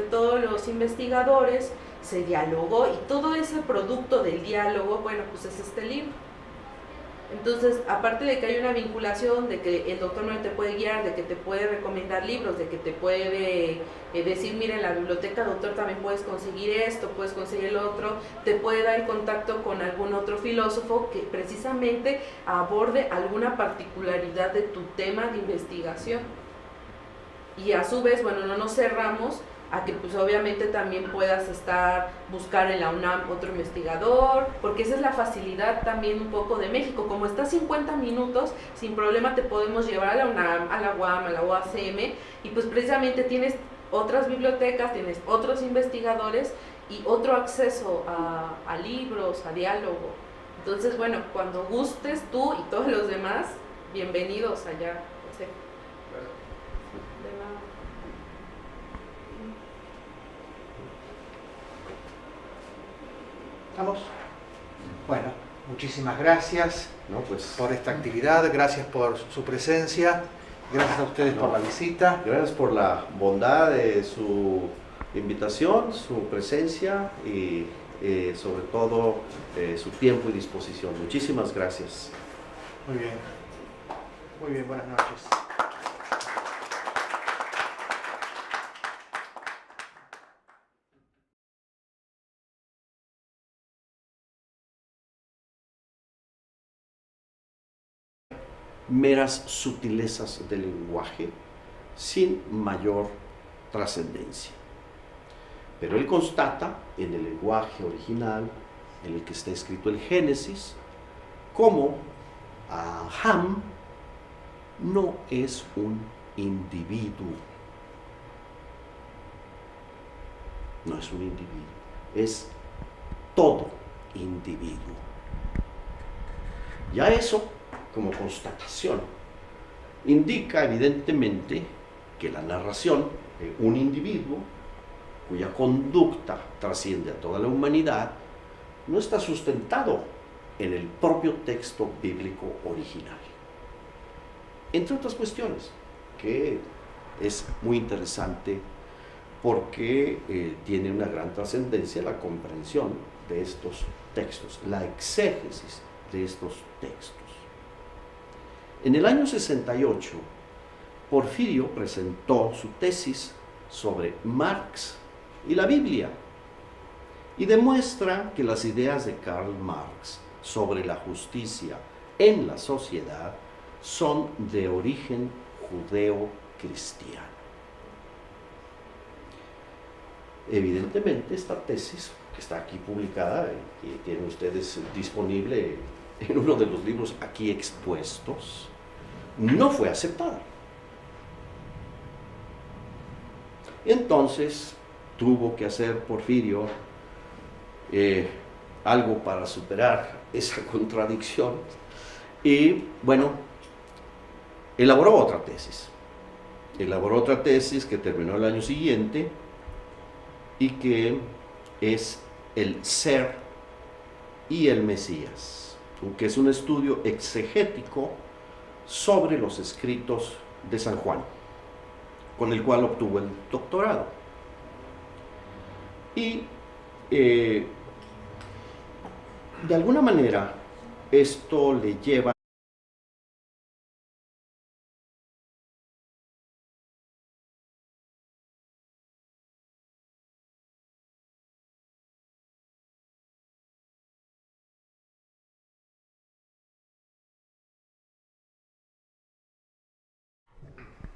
C: todos los investigadores, se dialogó, y todo ese producto del diálogo, bueno, pues es este libro. Entonces, aparte de que hay una vinculación, de que el doctor no te puede guiar, de que te puede recomendar libros, de que te puede decir, mira, en la biblioteca, doctor, también puedes conseguir esto, puedes conseguir el otro, te puede dar contacto con algún otro filósofo que precisamente aborde alguna particularidad de tu tema de investigación. Y a su vez, bueno, no nos cerramos a que pues obviamente también puedas buscar en la UNAM otro investigador, porque esa es la facilidad también un poco de México. Como está 50 minutos, sin problema te podemos llevar a la UNAM, a la UAM, a la UACM, y pues precisamente tienes otras bibliotecas, tienes otros investigadores y otro acceso a libros, a diálogo. Entonces, bueno, cuando gustes tú y todos los demás, bienvenidos allá. José. De nada.
A: ¿Estamos? Bueno, muchísimas gracias
B: No, pues,
A: por esta actividad, gracias por su presencia, gracias a ustedes por la visita.
B: gracias por la bondad de su invitación, su presencia y sobre todo su tiempo y disposición. Muchísimas gracias.
A: Muy bien, buenas noches.
B: Meras sutilezas del lenguaje sin mayor trascendencia. Pero él constata en el lenguaje original en el que está escrito el Génesis cómo Ham no es un individuo. No es un individuo, es todo individuo. Ya eso, como constatación, indica evidentemente que la narración de un individuo cuya conducta trasciende a toda la humanidad no está sustentado en el propio texto bíblico original. Entre otras cuestiones, que es muy interesante porque tiene una gran trascendencia la comprensión de estos textos, la exégesis de estos textos. En el año 68, Porfirio presentó su tesis sobre Marx y la Biblia y demuestra que las ideas de Karl Marx sobre la justicia en la sociedad son de origen judeo-cristiano. Evidentemente, esta tesis, que está aquí publicada y tienen ustedes disponible en uno de los libros aquí expuestos, no fue aceptada. Entonces tuvo que hacer Porfirio algo para superar esa contradicción y, bueno, elaboró otra tesis. Elaboró otra tesis que terminó el año siguiente y que es el ser y el Mesías, que es un estudio exegético sobre los escritos de San Juan, con el cual obtuvo el doctorado. Y de alguna manera esto le lleva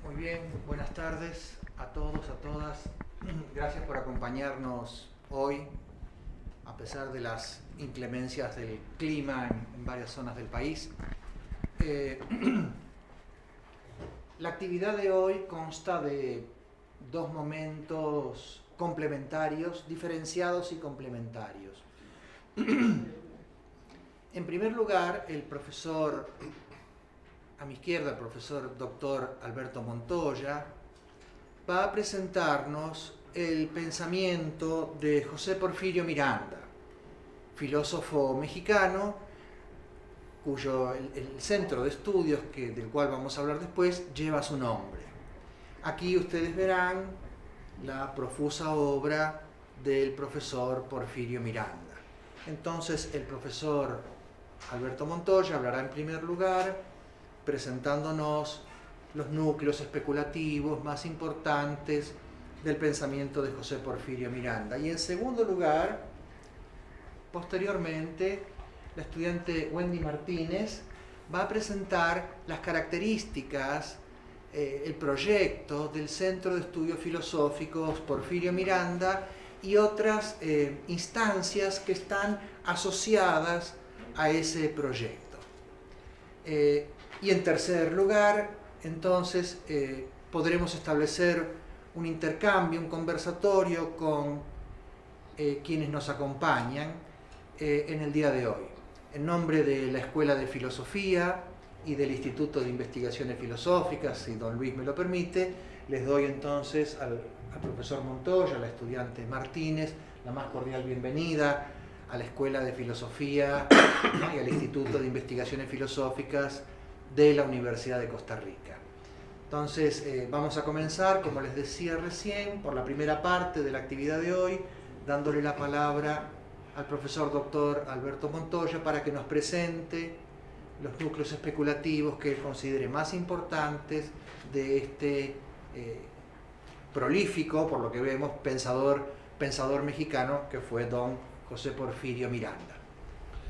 A: Muy bien, buenas tardes a todos, a todas. Gracias por acompañarnos hoy, a pesar de las inclemencias del clima en varias zonas del país. La actividad de hoy consta de dos momentos complementarios, diferenciados y complementarios. En primer lugar, el profesor, a mi izquierda, el profesor doctor Alberto Montoya, va a presentarnos el pensamiento de José Porfirio Miranda, filósofo mexicano, cuyo el centro de estudios del cual vamos a hablar después lleva su nombre. Aquí ustedes verán la profusa obra del profesor Porfirio Miranda. Entonces el profesor Alberto Montoya hablará en primer lugar presentándonos los núcleos especulativos más importantes del pensamiento de José Porfirio Miranda. Y en segundo lugar, posteriormente, la estudiante Wendy Martínez va a presentar las características, el proyecto del Centro de Estudios Filosóficos Porfirio Miranda y otras instancias que están asociadas a ese proyecto. Y en tercer lugar, entonces, podremos establecer un intercambio, un conversatorio con quienes nos acompañan en el día de hoy. En nombre de la Escuela de Filosofía y del Instituto de Investigaciones Filosóficas, si don Luis me lo permite, les doy entonces al profesor Montoya, a la estudiante Martínez, la más cordial bienvenida a la Escuela de Filosofía y al Instituto de Investigaciones Filosóficas de la Universidad de Costa Rica. Entonces, vamos a comenzar, como les decía recién, por la primera parte de la actividad de hoy, dándole la palabra al profesor doctor Alberto Montoya para que nos presente los núcleos especulativos que él considere más importantes de este prolífico, por lo que vemos, pensador mexicano que fue don José Porfirio Miranda.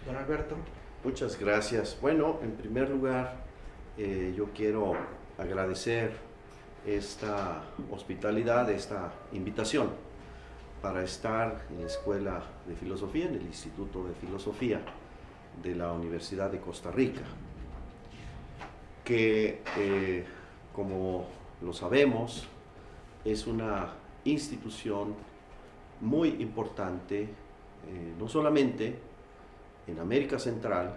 A: Don Alberto.
B: Muchas gracias. Bueno, en primer lugar, yo quiero agradecer esta hospitalidad, esta invitación para estar en la Escuela de Filosofía, en el Instituto de Filosofía de la Universidad de Costa Rica, que, como lo sabemos, es una institución muy importante, no solamente en América Central,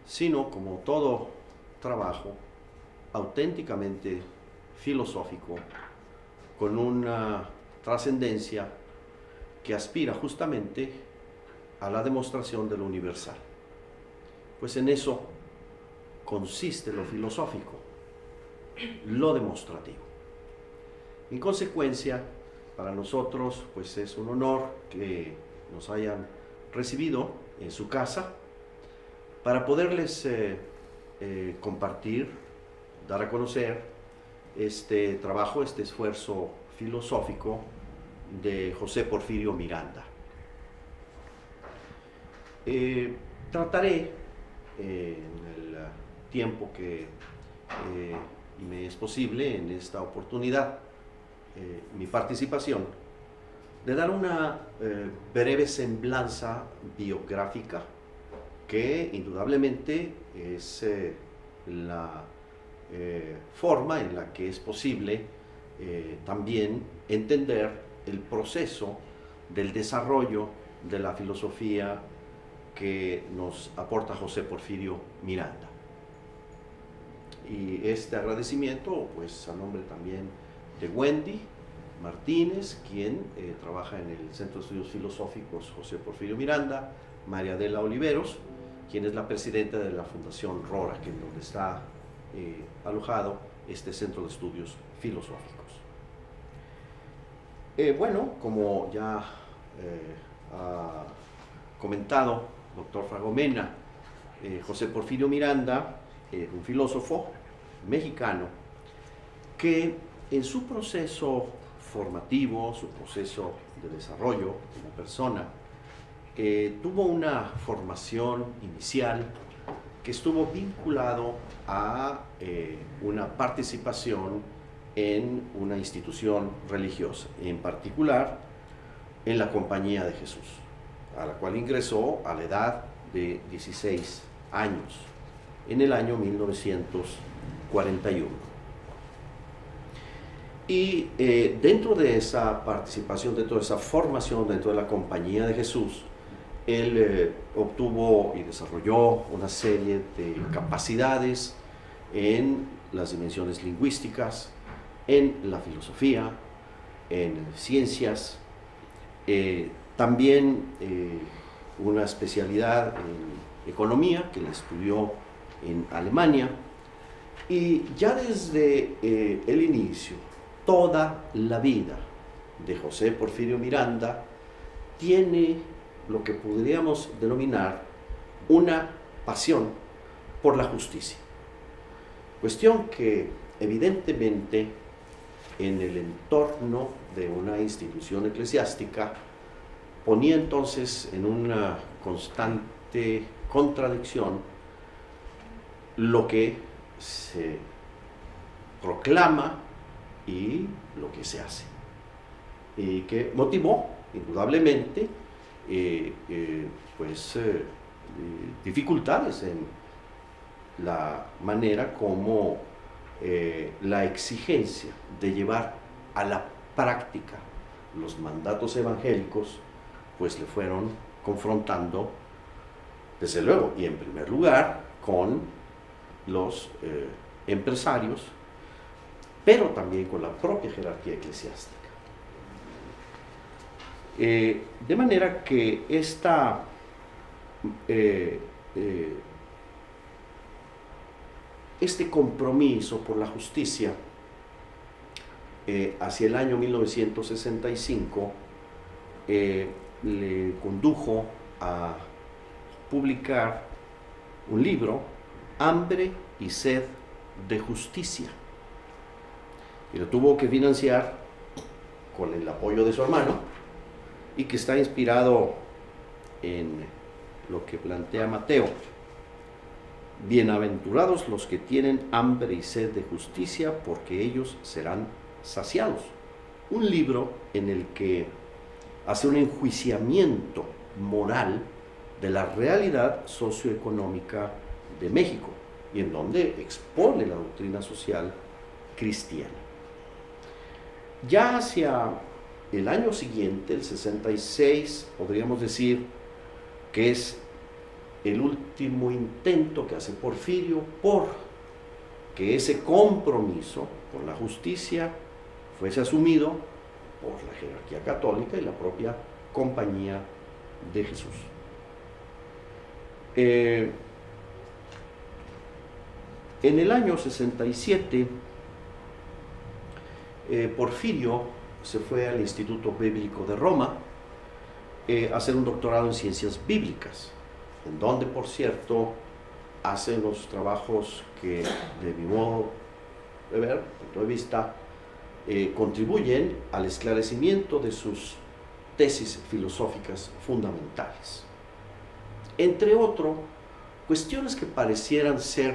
B: sino como todo trabajo auténticamente filosófico, con una trascendencia que aspira justamente a la demostración de lo universal. Pues en eso consiste lo filosófico, lo demostrativo. En consecuencia, para nosotros pues es un honor que nos hayan recibido en su casa para poderles compartir, dar a conocer este trabajo, este esfuerzo filosófico de José Porfirio Miranda. Trataré en el tiempo que me es posible en esta oportunidad, mi participación, de dar una breve semblanza biográfica que indudablemente es la forma en la que es posible también entender el proceso del desarrollo de la filosofía que nos aporta José Porfirio Miranda. Y este agradecimiento, pues a nombre también de Wendy Martínez, quien trabaja en el Centro de Estudios Filosóficos José Porfirio Miranda, María Adela Oliveros, quien es la presidenta de la Fundación RORA, que es donde está alojado este Centro de Estudios Filosóficos. Bueno, como ya ha comentado doctor Fragomena, José Porfirio Miranda, un filósofo mexicano que en su proceso formativo, su proceso de desarrollo como persona, tuvo una formación inicial que estuvo vinculado a una participación en una institución religiosa, en particular en la Compañía de Jesús, a la cual ingresó a la edad de 16 años, en el año 1941. Y dentro de esa participación, dentro de esa formación, dentro de la Compañía de Jesús, él obtuvo y desarrolló una serie de capacidades en las dimensiones lingüísticas, en la filosofía, en ciencias, también una especialidad en economía que le estudió en Alemania, y ya desde el inicio, toda la vida de José Porfirio Miranda tiene lo que podríamos denominar una pasión por la justicia. Cuestión que evidentemente en el entorno de una institución eclesiástica ponía entonces en una constante contradicción lo que se proclama y lo que se hace, y que motivó indudablemente dificultades en la manera como la exigencia de llevar a la práctica los mandatos evangélicos pues le fueron confrontando, desde luego y en primer lugar, con los empresarios, pero también con la propia jerarquía eclesiástica. De manera que este compromiso por la justicia hacia el año 1965 le condujo a publicar un libro, Hambre y Sed de Justicia, y lo tuvo que financiar con el apoyo de su hermano, y que está inspirado en lo que plantea Mateo: bienaventurados los que tienen hambre y sed de justicia, porque ellos serán saciados. Un libro en el que hace un enjuiciamiento moral de la realidad socioeconómica de México y en donde expone la doctrina social cristiana. Ya hacia el año siguiente, el 66, podríamos decir que es el último intento que hace Porfirio por que ese compromiso con la justicia fuese asumido por la jerarquía católica y la propia Compañía de Jesús. En el año 67, Porfirio se fue al Instituto Bíblico de Roma a hacer un doctorado en ciencias bíblicas, en donde, por cierto, hace los trabajos que, de mi modo de ver, punto de vista, contribuyen al esclarecimiento de sus tesis filosóficas fundamentales. Entre otros, cuestiones que parecieran ser